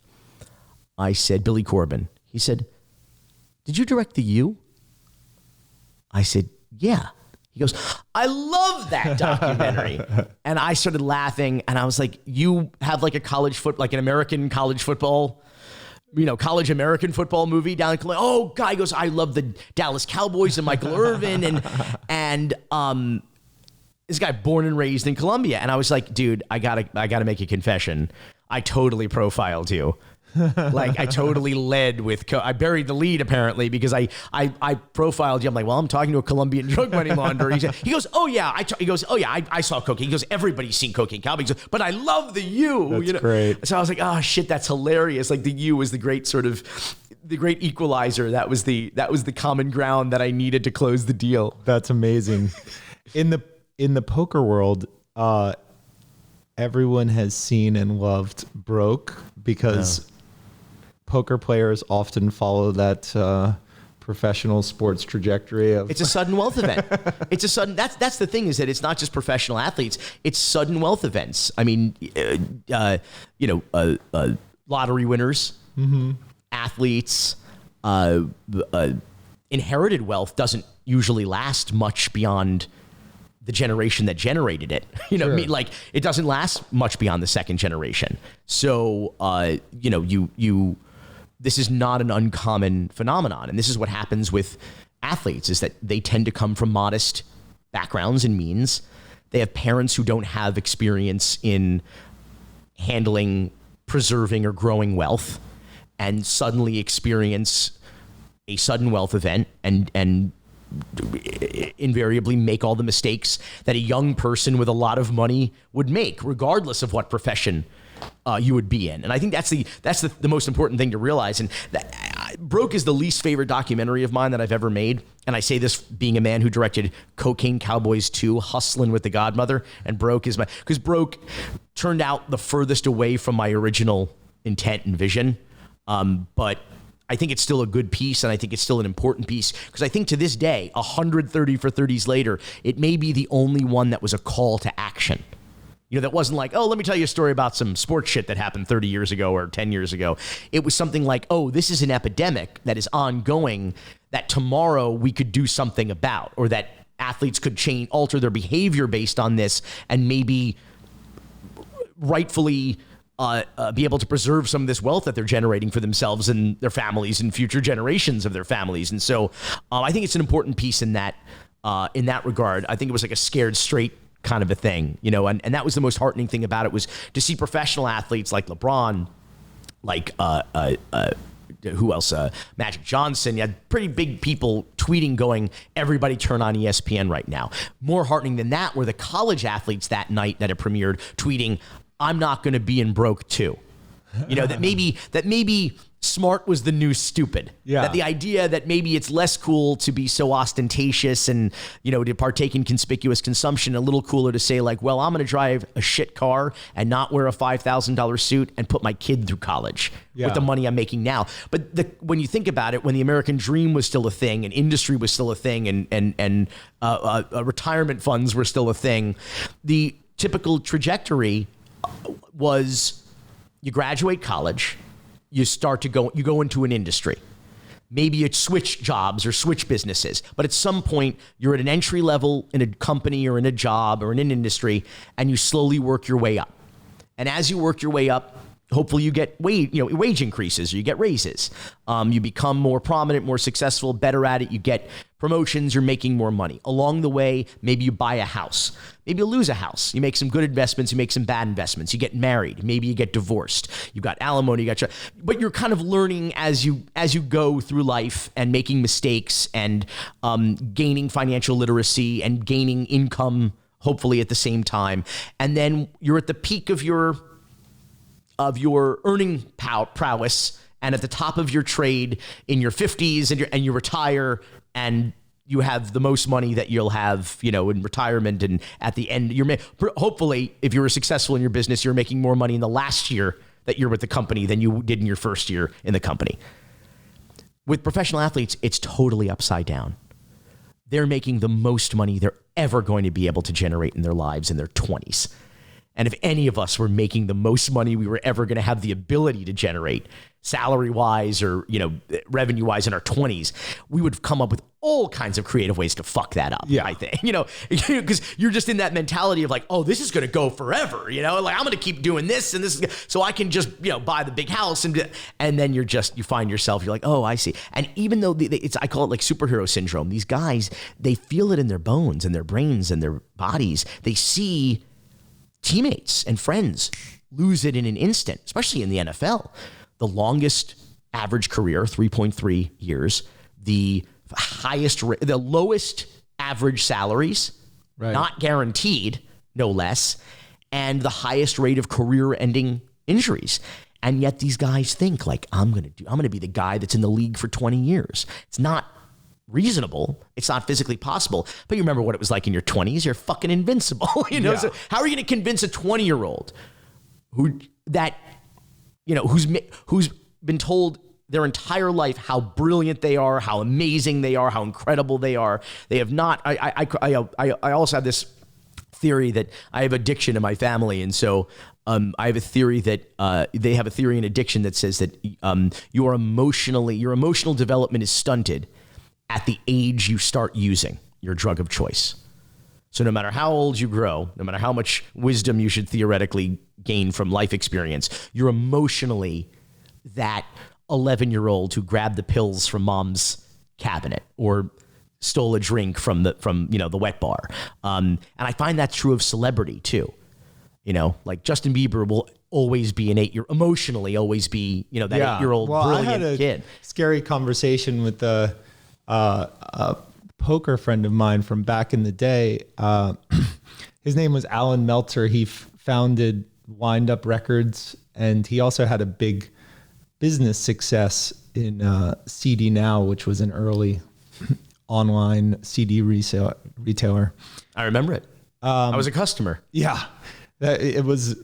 I said, "Billy Corben." He said, "Did you direct the U?" I said, "Yeah." He goes, "I love that documentary." And I started laughing, and I was like, "You have like an American college football, college American football movie down in Columbia." "Oh, God," he goes, "I love the Dallas Cowboys and Michael Irvin and this guy born and raised in Columbia." And I was like, "Dude, I gotta make a confession. I totally profiled you." Like, I totally led with, I buried the lead apparently because I profiled you. I'm like, well, I'm talking to a Colombian drug money launderer. He goes, "Oh yeah." I saw Cocaine. He goes, "Everybody's seen Cocaine Cowboys, but I love the U." That's great. So I was like, oh shit, that's hilarious. Like, the U was the great equalizer. That was the common ground that I needed to close the deal. That's amazing. In the poker world, everyone has seen and loved Broke because poker players often follow that professional sports tragectory of. It's a sudden wealth event. That's the thing, is that it's not just professional athletes. It's sudden wealth events. I mean, lottery winners, athletes, inherited wealth doesn't usually last much beyond the generation that generated it. Sure. It doesn't last much beyond the second generation. So, this is not an uncommon phenomenon. And this is what happens with athletes, is that they tend to come from modest backgrounds and means. They have parents who don't have experience in handling, preserving, or growing wealth, and suddenly experience a sudden wealth event and invariably make all the mistakes that a young person with a lot of money would make, regardless of what profession you would be in. And I think that's the most important thing to realize. And Broke is the least favorite documentary of mine that I've ever made. And I say this being a man who directed Cocaine Cowboys 2, Hustlin' with the Godmother, and Broke is because Broke turned out the furthest away from my original intent and vision. But I think it's still a good piece, and I think it's still an important piece, because I think to this day, 130 for 30s later, it may be the only one that was a call to action. That wasn't like, "Oh, let me tell you a story about some sports shit that happened 30 years ago or 10 years ago." It was something like, "Oh, this is an epidemic that is ongoing that tomorrow we could do something about, or that athletes could alter their behavior based on this, and maybe rightfully be able to preserve some of this wealth that they're generating for themselves and their families and future generations of their families." And so I think it's an important piece in that regard. I think it was like a scared straight kind of a thing, and that was the most heartening thing about it, was to see professional athletes like LeBron, like who else? Magic Johnson. You had pretty big people tweeting going, "Everybody turn on ESPN right now." More heartening than that were the college athletes that night that it premiered tweeting, "I'm not going to be in Broke too." That maybe smart was the new stupid. Yeah. That the idea that maybe it's less cool to be so ostentatious and, to partake in conspicuous consumption, a little cooler to say like, well, I'm going to drive a shit car and not wear a $5,000 suit and put my kid through college with the money I'm making now. But when you think about it, when the American dream was still a thing and industry was still a thing and retirement funds were still a thing, the typical trajectory was you graduate college, you go into an industry. Maybe it's switch jobs or switch businesses, but at some point you're at an entry level in a company or in a job or in an industry, and you slowly work your way up. And as you work your way up, hopefully you get wage increases, or you get raises. You become more prominent, more successful, better at it. You get promotions, you're making more money. Along the way, maybe you buy a house. Maybe you lose a house. You make some good investments, you make some bad investments. You get married, maybe you get divorced. You got alimony, but you're kind of learning as you go through life and making mistakes and gaining financial literacy and gaining income, hopefully at the same time. And then you're at the peak of your earning prowess and at the top of your trade in your 50s, and you retire, and you have the most money that you'll have, in retirement. And at the end, hopefully, if you were successful in your business, you're making more money in the last year that you're with the company than you did in your first year in the company. With professional athletes, it's totally upside down. They're making the most money they're ever going to be able to generate in their lives in their 20s. And if any of us were making the most money we were ever going to have the ability to generate, salary-wise or, revenue-wise in our 20s, we would have come up with all kinds of creative ways to fuck that up, I think. Because you're just in that mentality of like, oh, this is going to go forever, like I'm going to keep doing this and this, so I can just, buy the big house. And then you find yourself, you're like, oh, I see. And even though I call it like superhero syndrome, these guys, they feel it in their bones and their brains and their bodies. They see teammates and friends lose it in an instant, especially in the NFL. The longest average career, 3.3 years, the lowest average salaries, right, not guaranteed, no less, and the highest rate of career-ending injuries. And yet these guys think like, I'm going to be the guy that's in the league for 20 years. It's not reasonable. It's not physically possible. But you remember what it was like in your 20s. You're fucking invincible. Yeah. So how are you going to convince a 20-year-old who's been told their entire life how brilliant they are, how amazing they are, how incredible they are? They have not. I also have this theory that I have addiction in my family, and so I have a theory that they have a theory in addiction that says that your emotional development is stunted at the age you start using your drug of choice. So no matter how old you grow, no matter how much wisdom you should theoretically gain from life experience, you're emotionally that 11-year-old who grabbed the pills from mom's cabinet or stole a drink from the wet bar. And I find that true of celebrity too. Like Justin Bieber will always be emotionally always be, that 8-year-old brilliant I had a kid. Scary conversation with a poker friend of mine from back in the day. His name was Alan Meltzer. He founded Wind Up Records, and he also had a big business success in CD Now, which was an early online CD retailer. I remember it. I was a customer. Yeah, it was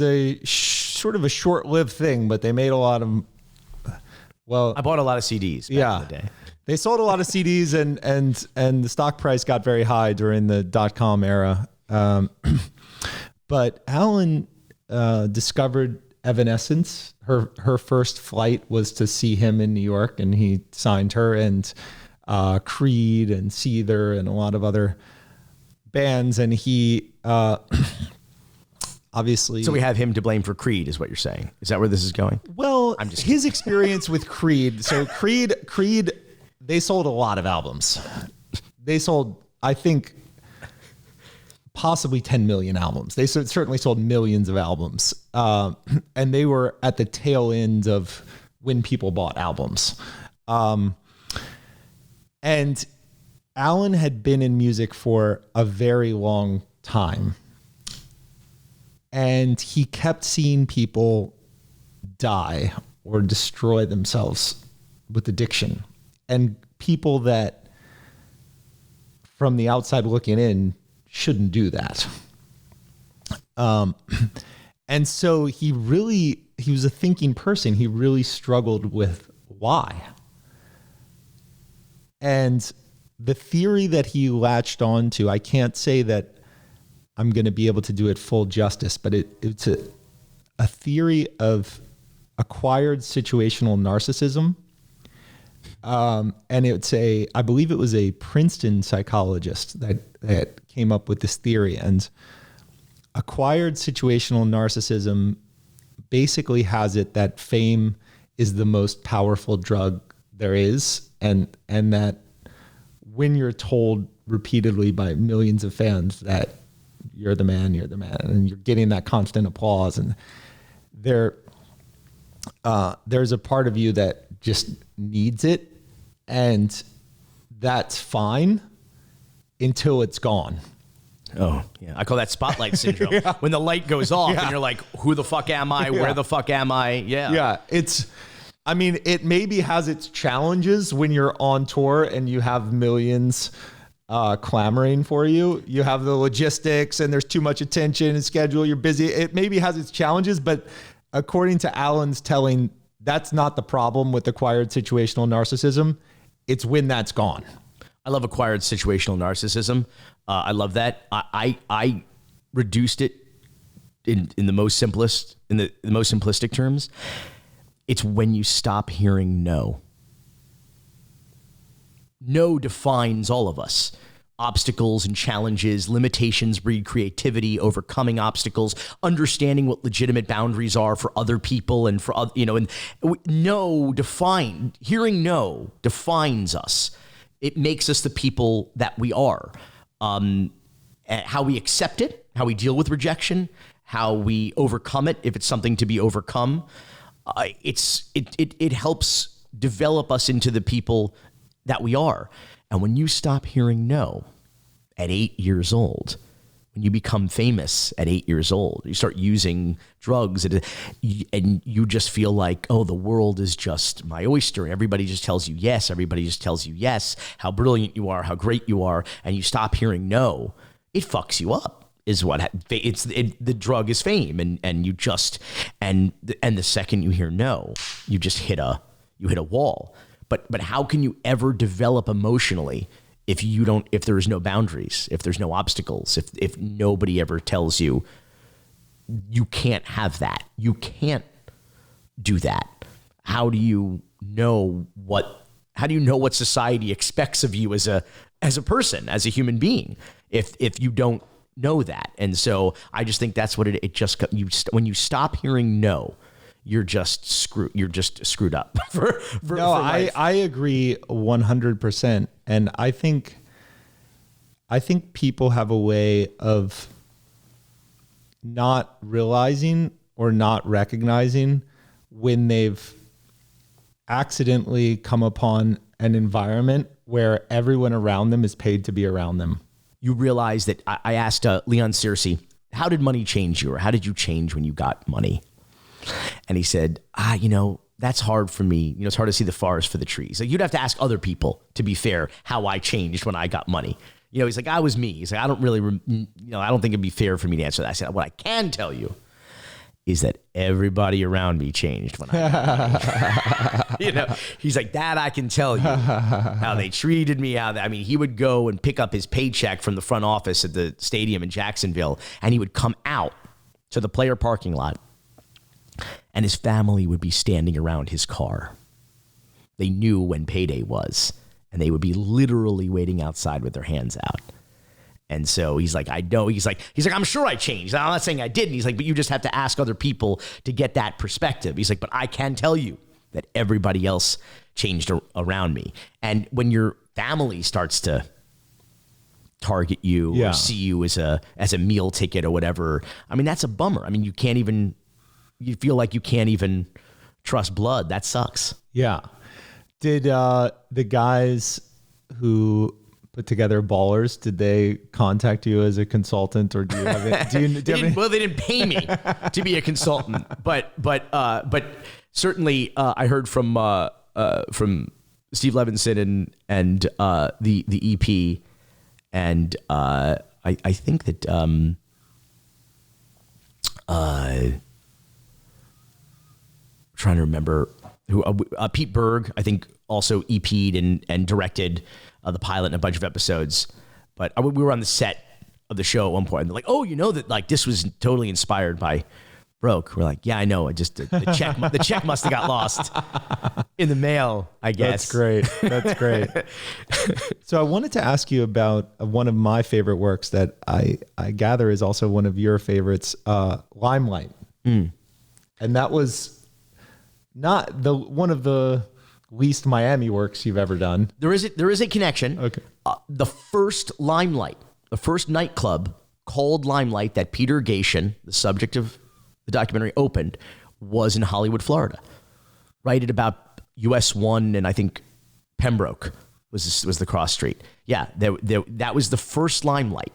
a sort of a short-lived thing, but they made a lot of. Well, I bought a lot of CDs back in the day. They sold a lot of CDs, and the stock price got very high during the .com era. But Alan discovered Evanescence. Her first flight was to see him in New York, and he signed her, and Creed and Seether and a lot of other bands. And he obviously... So we have him to blame for Creed, is what you're saying. Is that where this is going? Well, his experience with Creed. So Creed, they sold a lot of albums. They sold, I think, possibly 10 million albums. They certainly sold millions of albums. And they were at the tail end of when people bought albums. And Alan had been in music for a very long time. And he kept seeing people die or destroy themselves with addiction. And people that, from the outside looking in, shouldn't do that. And so he was a thinking person. He really struggled with why. And the theory that he latched onto, I can't say that I'm going to be able to do it full justice, but it's a theory of acquired situational narcissism And I believe it was a Princeton psychologist that came up with this theory. And acquired situational narcissism basically has it that fame is the most powerful drug there is. And that when you're told repeatedly by millions of fans that you're the man, and you're getting that constant applause, and there's a part of you that just needs it, and that's fine until it's gone. Oh, yeah. I call that spotlight syndrome. Yeah. When the light goes off and you're like, who the fuck am I? Where the fuck am I? Yeah. Yeah. It maybe has its challenges when you're on tour and you have millions clamoring for you. You have the logistics and there's too much attention and schedule. You're busy. It maybe has its challenges, but according to Alan's telling, that's not the problem with acquired situational narcissism. It's when that's gone. I love acquired situational narcissism. I love that. I reduced it in the most simplistic terms. It's when you stop hearing no. No defines all of us. Obstacles and challenges, limitations breed creativity, overcoming obstacles, understanding what legitimate boundaries are for other people and for other, and hearing no defines us. It makes us the people that we are. How we accept it, how we deal with rejection, how we overcome it if it's something to be overcome. It helps develop us into the people that we are. And when you stop hearing no at 8 years old, when you become famous at 8 years old, you start using drugs and you just feel like, oh, the world is just my oyster. Everybody just tells you yes. Everybody just tells you yes, how brilliant you are, how great you are. And you stop hearing no, it fucks you up. Is what the drug is fame, and you just and the second you hear no, you just hit a wall. But how can you ever develop emotionally if there's no boundaries, if there's no obstacles, if nobody ever tells you you can't have that, you can't do that? How do you know what society expects of you as a person, as a human being, if you don't know that? And so I just think that's what when you stop hearing no, you're just screwed up for life. I agree 100%. And I think people have a way of not realizing or not recognizing when they've accidentally come upon an environment where everyone around them is paid to be around them. You realize that I asked Leon Searcy, how did money change you, or how did you change when you got money? And he said, that's hard for me. It's hard to see the forest for the trees. Like, you'd have to ask other people, to be fair, how I changed when I got money. He's like, I was me. He's like, I don't really, I don't think it'd be fair for me to answer that. I said, what I can tell you is that everybody around me changed when I got money. He's like, that I can tell you, how they treated me, he would go and pick up his paycheck from the front office at the stadium in Jacksonville, and he would come out to the player parking lot, and his family would be standing around his car. They knew when payday was, and they would be literally waiting outside with their hands out. And so he's like, I know. He's like, I'm sure I changed. I'm not saying I didn't. He's like, but you just have to ask other people to get that perspective. He's like, but I can tell you that everybody else changed around me. And when your family starts to target you or see you as a meal ticket or whatever, that's a bummer. You feel like you can't even trust blood. That sucks. Yeah. Did the guys who put together Ballers, did they contact you as a consultant, or do you have it? Well, they didn't pay me to be a consultant, but certainly I heard from Steve Levinson and the EP, and I think that trying to remember who Pete Berg, I think, also EP'd and directed the pilot and a bunch of episodes. But we were on the set of the show at one point, and they're like, "Oh, that this was totally inspired by broke. We're like, yeah, I know. The check must have got lost in the mail, I guess. That's great. That's great. So I wanted to ask you about one of my favorite works that I gather is also one of your favorites, Limelight. And that was not one of the least Miami works you've ever done. There is a connection. Okay. The first Limelight, the first nightclub called Limelight that Peter Gatien, the subject of the documentary, opened, was in Hollywood, Florida, right at about US 1 and I think Pembroke was the cross street. Yeah, that was the first Limelight,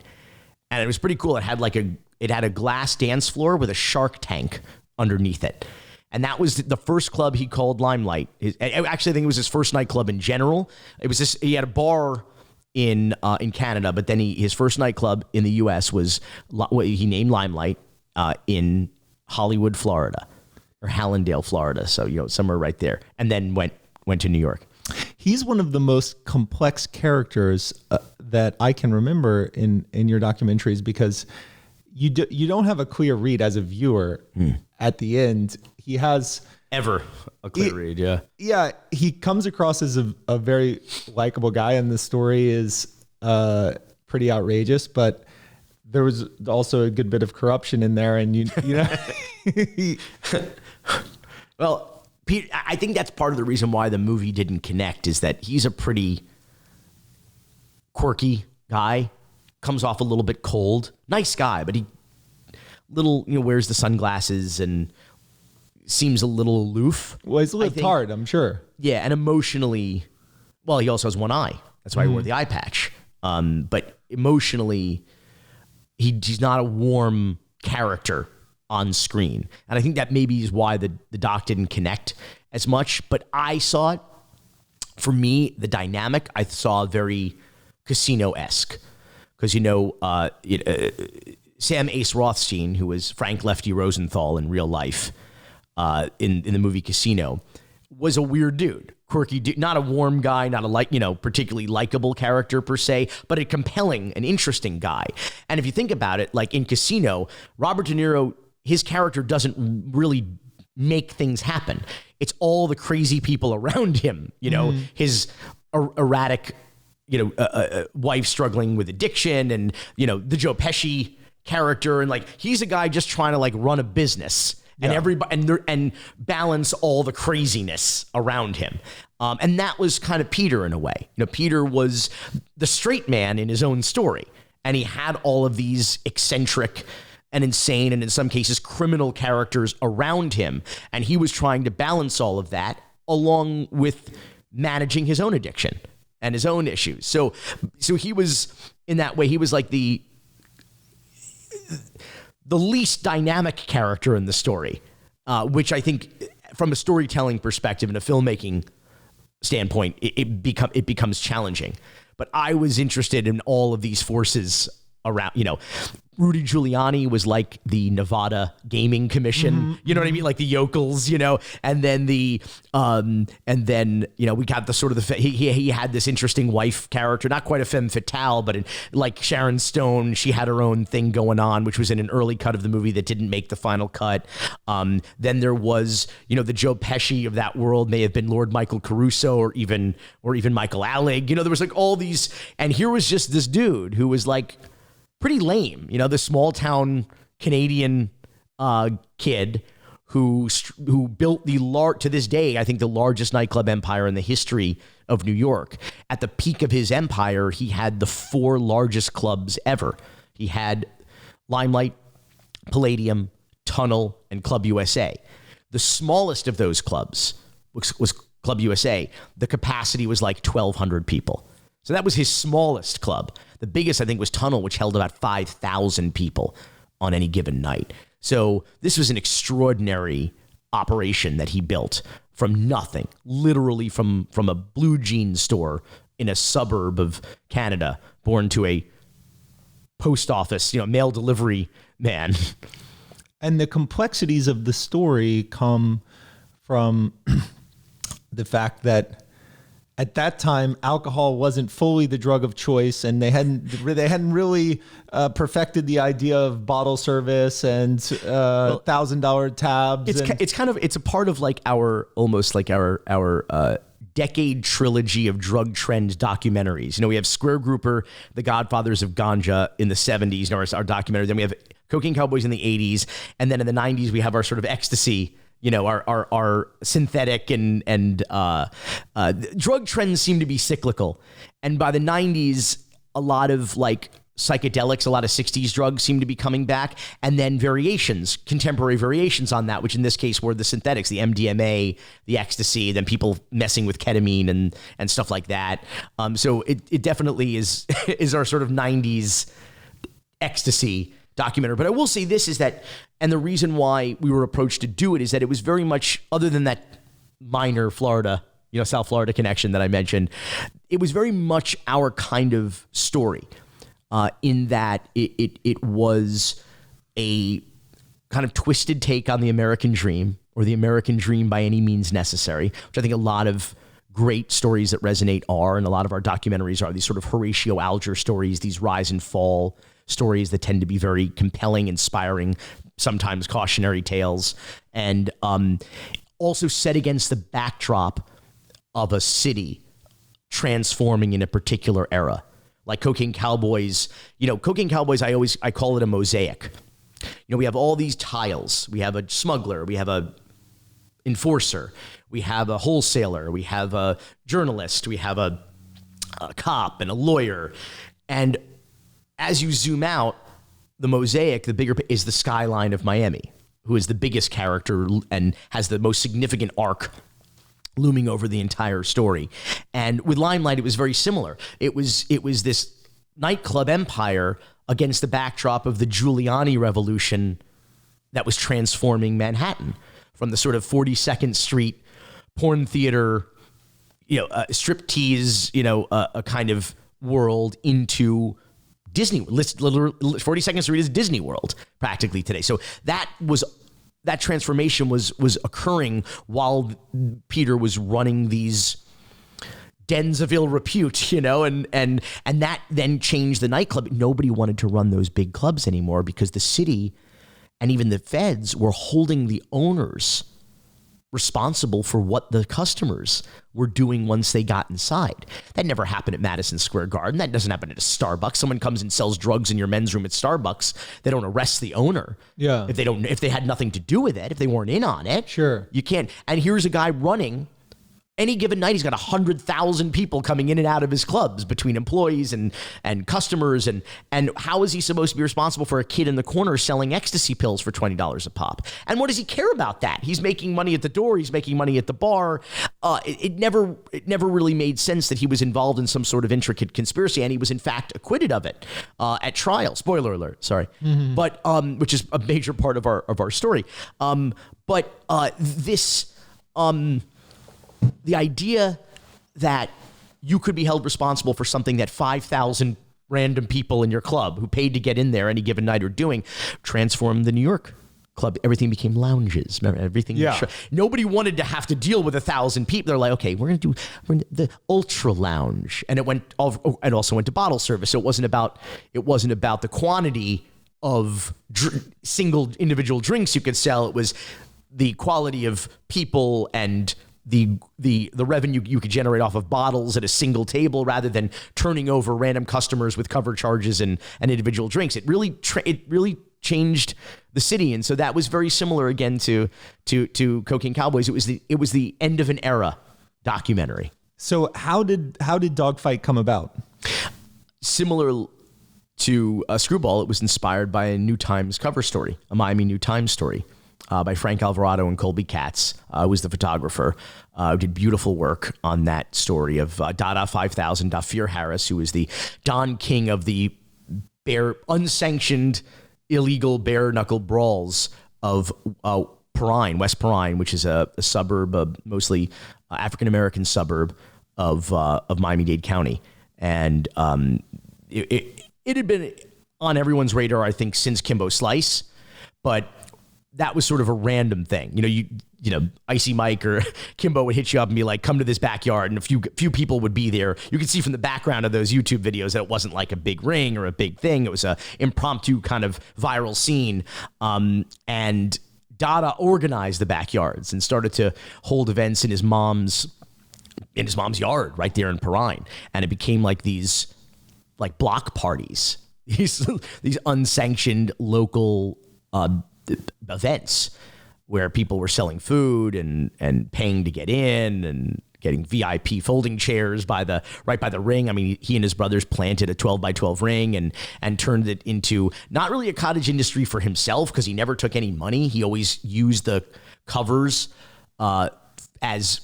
and it was pretty cool. It had a glass dance floor with a shark tank underneath it. And that was the first club he called Limelight. Actually, I think it was his first nightclub in general. It was he had a bar in Canada, but then his first nightclub in the U.S. was he named Limelight in Hollywood, Florida, or Hallandale, Florida. So somewhere right there, and then went to New York. He's one of the most complex characters that I can remember in your documentaries, because you don't have a clear read as a viewer at the end. He has ever a clear read, yeah. Yeah, he comes across as a very likable guy, and the story is pretty outrageous, but there was also a good bit of corruption in there, and you know. Well, Pete, I think that's part of the reason why the movie didn't connect, is that he's a pretty quirky guy, comes off a little bit cold, nice guy, but he wears the sunglasses and seems a little aloof. Well, he's a little tart, I'm sure. Yeah, and emotionally, well, he also has one eye. That's why he wore the eye patch. But emotionally, he's not a warm character on screen. And I think that maybe is why the doc didn't connect as much. But I saw it, for me, the dynamic, I saw very Casino-esque. Because, Sam Ace Rothstein, who was Frank Lefty Rosenthal in real life, in the movie Casino, was a weird dude, quirky dude, not a warm guy, not a particularly likable character per se, but a compelling and interesting guy. And if you think about it, like in Casino, Robert De Niro, his character doesn't really make things happen. It's all the crazy people around him, his erratic, wife struggling with addiction, and, the Joe Pesci character. And he's a guy just trying to run a business. And everybody and balance all the craziness around him, and that was kind of Peter in a way. Peter was the straight man in his own story, and he had all of these eccentric and insane, and in some cases criminal characters around him, and he was trying to balance all of that along with managing his own addiction and his own issues. So he was, in that way, he was like the least dynamic character in the story, which I think, from a storytelling perspective and a filmmaking standpoint, it becomes challenging. But I was interested in all of these forces around. Rudy Giuliani was like the Nevada Gaming Commission, you know what I mean? Like the yokels, and then we got the sort of he had this interesting wife character, not quite a femme fatale, but like Sharon Stone, she had her own thing going on, which was in an early cut of the movie that didn't make the final cut. Then there was, the Joe Pesci of that world may have been Lord Michael Caruso or even Michael Alec. There was all these, and here was just this dude who was pretty lame, the small town Canadian kid who built to this day, I think, the largest nightclub empire in the history of New York. At the peak of his empire, he had the 4 largest clubs ever. He had Limelight, Palladium, Tunnel, and Club USA. The smallest of those clubs was Club USA. The capacity was 1,200 people. So that was his smallest club. The biggest, I think, was Tunnel, which held about 5,000 people on any given night. So this was an extraordinary operation that he built from nothing, literally from a blue jeans store in a suburb of Canada, born to a post office, mail delivery man. And the complexities of the story come from the fact that, at that time, alcohol wasn't fully the drug of choice, and they hadn't really perfected the idea of bottle service and $1,000 tabs. It's a part of like our decade trilogy of drug trend documentaries. We have Square Grouper, The Godfathers of Ganja in the 70s, our documentary. Then we have Cocaine Cowboys in the 80s, and then in the 90s we have our sort of ecstasy. Our synthetic and drug trends seem to be cyclical. And by the 90s, a lot of like psychedelics, a lot of 60s drugs seem to be coming back. And then contemporary variations on that, which in this case were the synthetics, the MDMA, the ecstasy, then people messing with ketamine and stuff like that. So it definitely is our sort of 90s ecstasy documentary. But I will say this is that, and the reason why we were approached to do it is that it was very much, other than that minor Florida, South Florida connection that I mentioned, it was very much our kind of story, in that it was a kind of twisted take on the American dream, or the American dream by any means necessary, which I think a lot of great stories that resonate are, and a lot of our documentaries are, these sort of Horatio Alger stories, these rise and fall stories that tend to be very compelling, inspiring, sometimes cautionary tales, and also set against the backdrop of a city transforming in a particular era. Like Cocaine Cowboys, Cocaine Cowboys, I call it a mosaic. We have all these tiles. We have a smuggler, we have a enforcer, we have a wholesaler, we have a journalist, we have a cop and a lawyer. And as you zoom out, the mosaic, the bigger is the skyline of Miami, who is the biggest character and has the most significant arc looming over the entire story. And with Limelight, it was very similar. It was this nightclub empire against the backdrop of the Giuliani revolution that was transforming Manhattan from the sort of 42nd Street porn theater, striptease, a kind of world into Disney. 42nd Street is Disney World practically today. So that transformation was occurring while Peter was running these dens of ill repute, and that then changed the nightclub. Nobody wanted to run those big clubs anymore because the city and even the feds were holding the owners responsible for what the customers were doing once they got inside. That never happened at Madison Square Garden. That doesn't happen at a Starbucks. Someone comes and sells drugs in your men's room at Starbucks. They don't arrest the owner. Yeah. If they had nothing to do with it, if they weren't in on it. Sure. You can't. And here's a guy running. Any given night, he's got 100,000 people coming in and out of his clubs between employees and customers. And how is he supposed to be responsible for a kid in the corner selling ecstasy pills for $20 a pop? And what does he care about that? He's making money at the door. He's making money at the bar. It never really made sense that he was involved in some sort of intricate conspiracy. And he was, in fact, acquitted of it at trial. Spoiler alert. Sorry. Mm-hmm. But which is a major part of our story. The idea that you could be held responsible for something that 5,000 random people in your club who paid to get in there any given night are doing transformed the New York club. Everything became lounges. Remember, everything. Yeah. Nobody wanted to have to deal with 1,000 people. They're like, okay, we're going to do the ultra lounge, and it also went to bottle service. So it wasn't about the quantity of single individual drinks you could sell. It was the quality of people and the revenue you could generate off of bottles at a single table, rather than turning over random customers with cover charges and individual drinks. It really changed the city, and so that was very similar again to Cocaine Cowboys. It was the end of an era documentary. So how did Dawg Fight come about? Similar to Screwball, it was inspired by a New Times cover story, a Miami New Times story. By Frank Alvarado and Colby Katz, who was the photographer, who did beautiful work on that story of Dada 5000, Dafir Harris, who was the Don King of the unsanctioned, illegal bare-knuckle brawls of Perrine, West Perrine, which is a suburb, a mostly African-American suburb of Miami-Dade County. And it had been on everyone's radar, I think, since Kimbo Slice, but that was sort of a random thing. You know, Icy Mike or Kimbo would hit you up and be like, come to this backyard. And a few people would be there. You could see from the background of those YouTube videos that it wasn't like a big ring or a big thing. It was a impromptu kind of viral scene. And Dada organized the backyards and started to hold events in his mom's yard right there in Perrine. And it became like these like block parties, these unsanctioned local events where people were selling food and paying to get in and getting VIP folding chairs right by the ring. I mean, he and his brothers planted a 12 by 12 ring and turned it into not really a cottage industry for himself, because he never took any money. He always used the covers as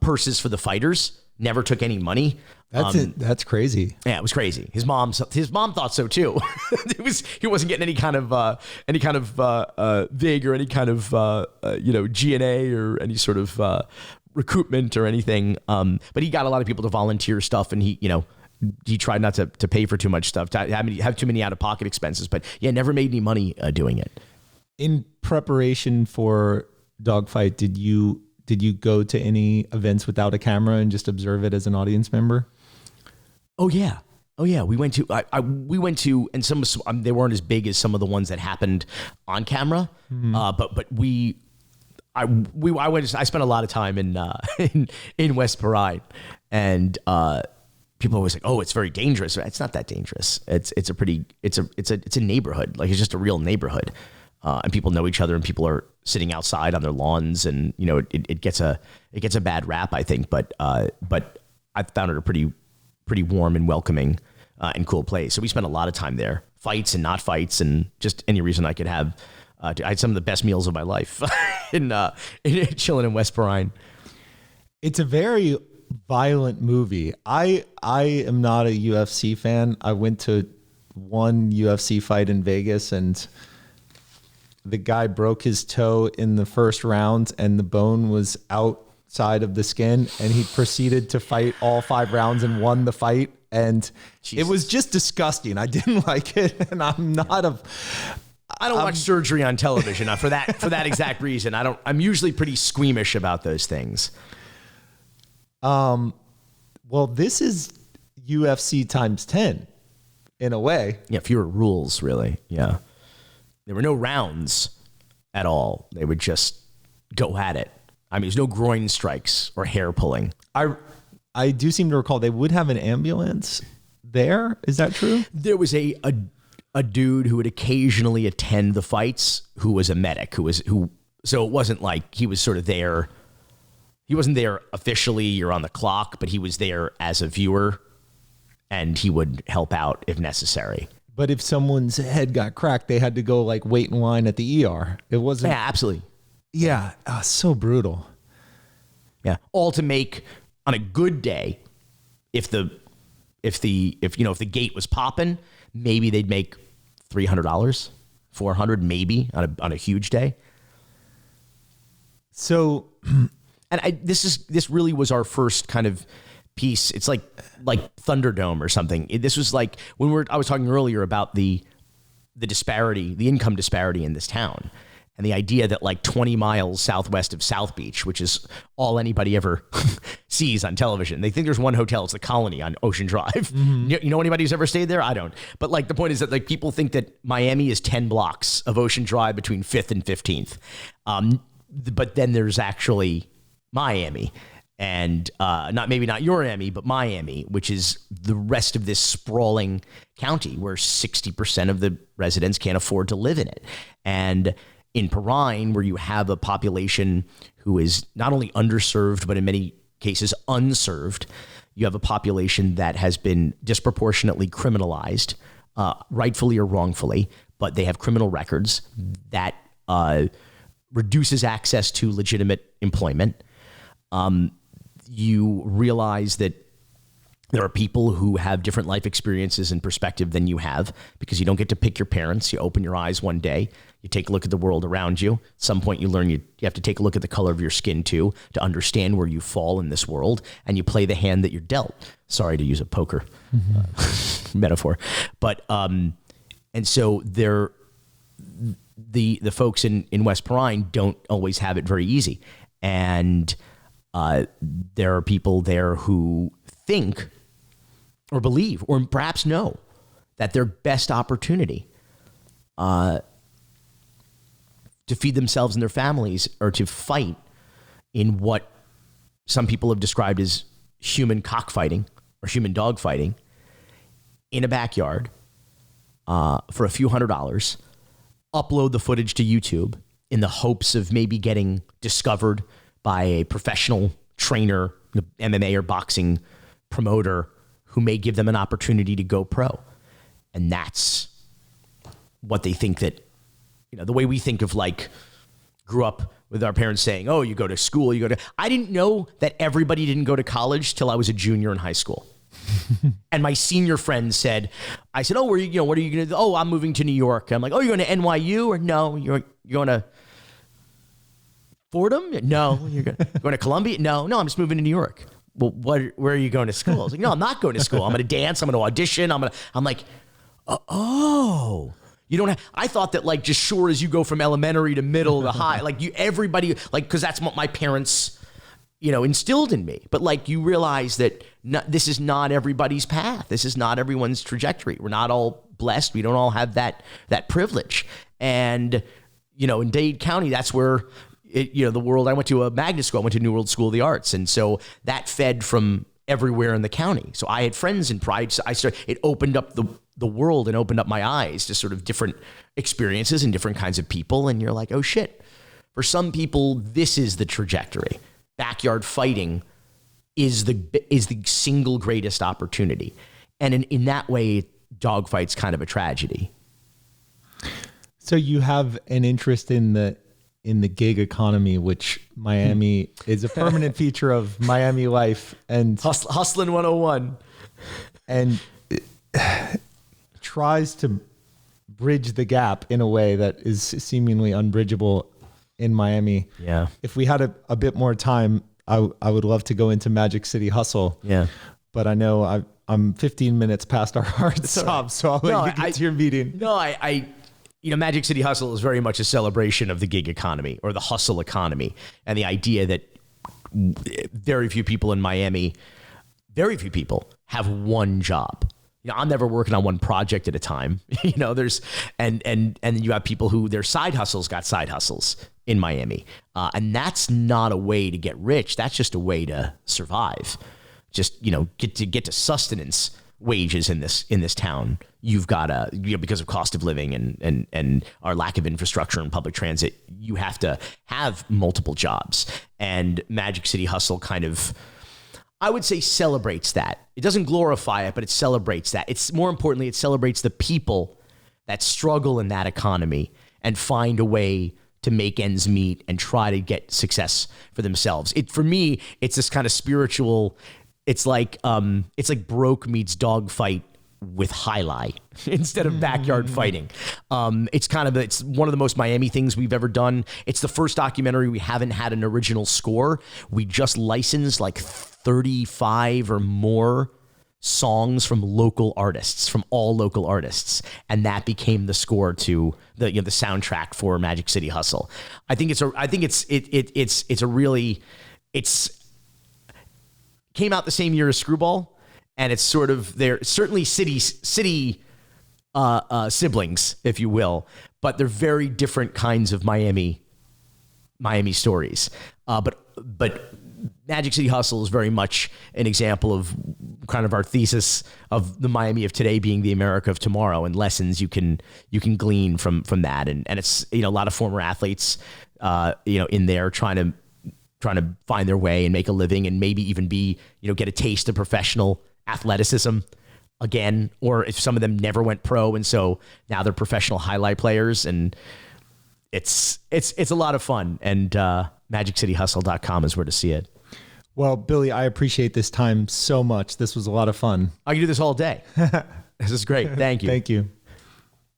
purses for the fighters, never took any money. That's crazy. Yeah, it was crazy. His mom thought so too. He wasn't getting any kind of vig or any kind of G&A or any sort of recoupment or anything. But he got a lot of people to volunteer stuff, and he tried not to pay for too much stuff, to have too many out of pocket expenses. But yeah, never made any money doing it. In preparation for Dawg Fight, did you go to any events without a camera and just observe it as an audience member? Oh yeah. We went to, and some they weren't as big as some of the ones that happened on camera. Mm-hmm. I spent a lot of time in West Perrine, and people are always like, "Oh, it's very dangerous." It's not that dangerous. It's a neighborhood. Like, it's just a real neighborhood, and people know each other, and people are sitting outside on their lawns, and it gets a bad rap, I think, but I found it a pretty warm and welcoming and cool place. So we spent a lot of time there, fights and not fights, and just any reason I could have. I had some of the best meals of my life in chilling in West Perrine. It's a very violent movie. I am not a UFC fan. I went to one UFC fight in Vegas, and the guy broke his toe in the first round, and the bone was outside of the skin, and he proceeded to fight all 5 rounds and won the fight. And Jesus. It was just disgusting. I didn't like it, and I'm not a. I don't watch surgery on television for that exact reason. I'm usually pretty squeamish about those things. Well, this is UFC times 10 in a way. Yeah, fewer rules, really. Yeah. There were no rounds at all. They would just go at it. I mean, there's no groin strikes or hair pulling. I do seem to recall they would have an ambulance there. Is that true? There was a dude who would occasionally attend the fights who was a medic so it wasn't like he was sort of there. He wasn't there officially or on the clock, but he was there as a viewer, and he would help out if necessary. But if someone's head got cracked, they had to go like wait in line at the ER. It wasn't. Yeah, absolutely. Yeah. So brutal. Yeah. All to make, on a good day, if the gate was popping, maybe they'd make $300, $400, maybe on a huge day. So, and this really was our first kind of piece. It's like Thunderdome or something. This was like I was talking earlier about the disparity, the income disparity in this town, and the idea that like 20 miles southwest of South Beach, which is all anybody ever sees on television. They think there's one hotel. It's the Colony on Ocean Drive. Mm-hmm. You know anybody who's ever stayed there? I don't. But like the point is that like people think that Miami is 10 blocks of Ocean Drive between 5th and 15th. But then there's actually Miami. And not your Miami, but Miami, which is the rest of this sprawling county where 60% of the residents can't afford to live in it. And in Perrine, where you have a population who is not only underserved, but in many cases unserved, you have a population that has been disproportionately criminalized, rightfully or wrongfully, but they have criminal records that reduces access to legitimate employment. You realize that there are people who have different life experiences and perspective than you have, because you don't get to pick your parents. You open your eyes one day, you take a look at the world around you. At some point you learn you have to take a look at the color of your skin too, to understand where you fall in this world, and you play the hand that you're dealt. Sorry to use a poker metaphor. But, and so the folks in West Perrine don't always have it very easy. And there are people there who think or believe or perhaps know that their best opportunity to feed themselves and their families or to fight in what some people have described as human cockfighting or human dog fighting in a backyard for a few $100s, upload the footage to YouTube in the hopes of maybe getting discovered by a professional trainer, MMA or boxing promoter who may give them an opportunity to go pro. And that's what they think that, the way we think of like grew up with our parents saying, oh, you go to school, I didn't know that everybody didn't go to college till I was a junior in high school. And my senior friend said, I said, oh, what are you going to do? Oh, I'm moving to New York. I'm like, oh, you're going to NYU? Or no, you're going to Fordham? No. You're going to Columbia? No, I'm just moving to New York. Well, where are you going to school? I was like, no, I'm not going to school. I'm going to dance. I'm going to audition. I'm like, oh, you don't have, I thought that like just sure as you go from elementary to middle to high, like everybody, like, cause that's what my parents, instilled in me. But like, you realize that this is not everybody's path. This is not everyone's trajectory. We're not all blessed. We don't all have that privilege. And, in Dade County, that's where the world, I went to a magnet school. I went to New World School of the Arts. And so that fed from everywhere in the county. So I had friends in Pride. So it opened up the world and opened up my eyes to sort of different experiences and different kinds of people. And you're like, oh shit. For some people, this is the trajectory. Backyard fighting is the single greatest opportunity. And in that way, dog fight's kind of a tragedy. So you have an interest in the gig economy, which Miami is a permanent feature of Miami life, and hustling 101, and tries to bridge the gap in a way that is seemingly unbridgeable in Miami. Yeah. If we had a bit more time, I would love to go into Magic City Hustle. Yeah. But I know I'm 15 minutes past our hard stop, so I'll let you get to your meeting. No, Magic City Hustle is very much a celebration of the gig economy or the hustle economy, and the idea that very few people in Miami, very few people have one job. I'm never working on one project at a time. There's and then you have people who their side hustles got side hustles in Miami, and that's not a way to get rich. That's just a way to survive. Just get to sustenance wages in this town. You've got to because of cost of living and our lack of infrastructure and public transit, you have to have multiple jobs. And Magic City Hustle kind of, I would say, celebrates that. It doesn't glorify it, but it celebrates that. It's more importantly, it celebrates the people that struggle in that economy and find a way to make ends meet and try to get success for themselves. For me, it's this kind of spiritual. It's like broke meets dog fight with highlight instead of backyard fighting. It's one of the most Miami things we've ever done. It's the first documentary we haven't had an original score. We just licensed like 35 or more songs from local artists, from all local artists, and that became the score to the soundtrack for Magic City Hustle. I think came out the same year as Screwball, and it's sort of they're certainly city siblings, if you will, but they're very different kinds of Miami stories. But Magic City Hustle is very much an example of kind of our thesis of the Miami of today being the America of tomorrow, and lessons you can glean from that. And it's a lot of former athletes in there trying to find their way and make a living, and maybe even get a taste of professional athleticism again, or if some of them never went pro and so now they're professional highlight players, and it's a lot of fun. And MagicCityHustle.com is where to see it. Well, Billy, I appreciate this time so much. This was a lot of fun. I can do this all day. This is great. Thank you. Thank you.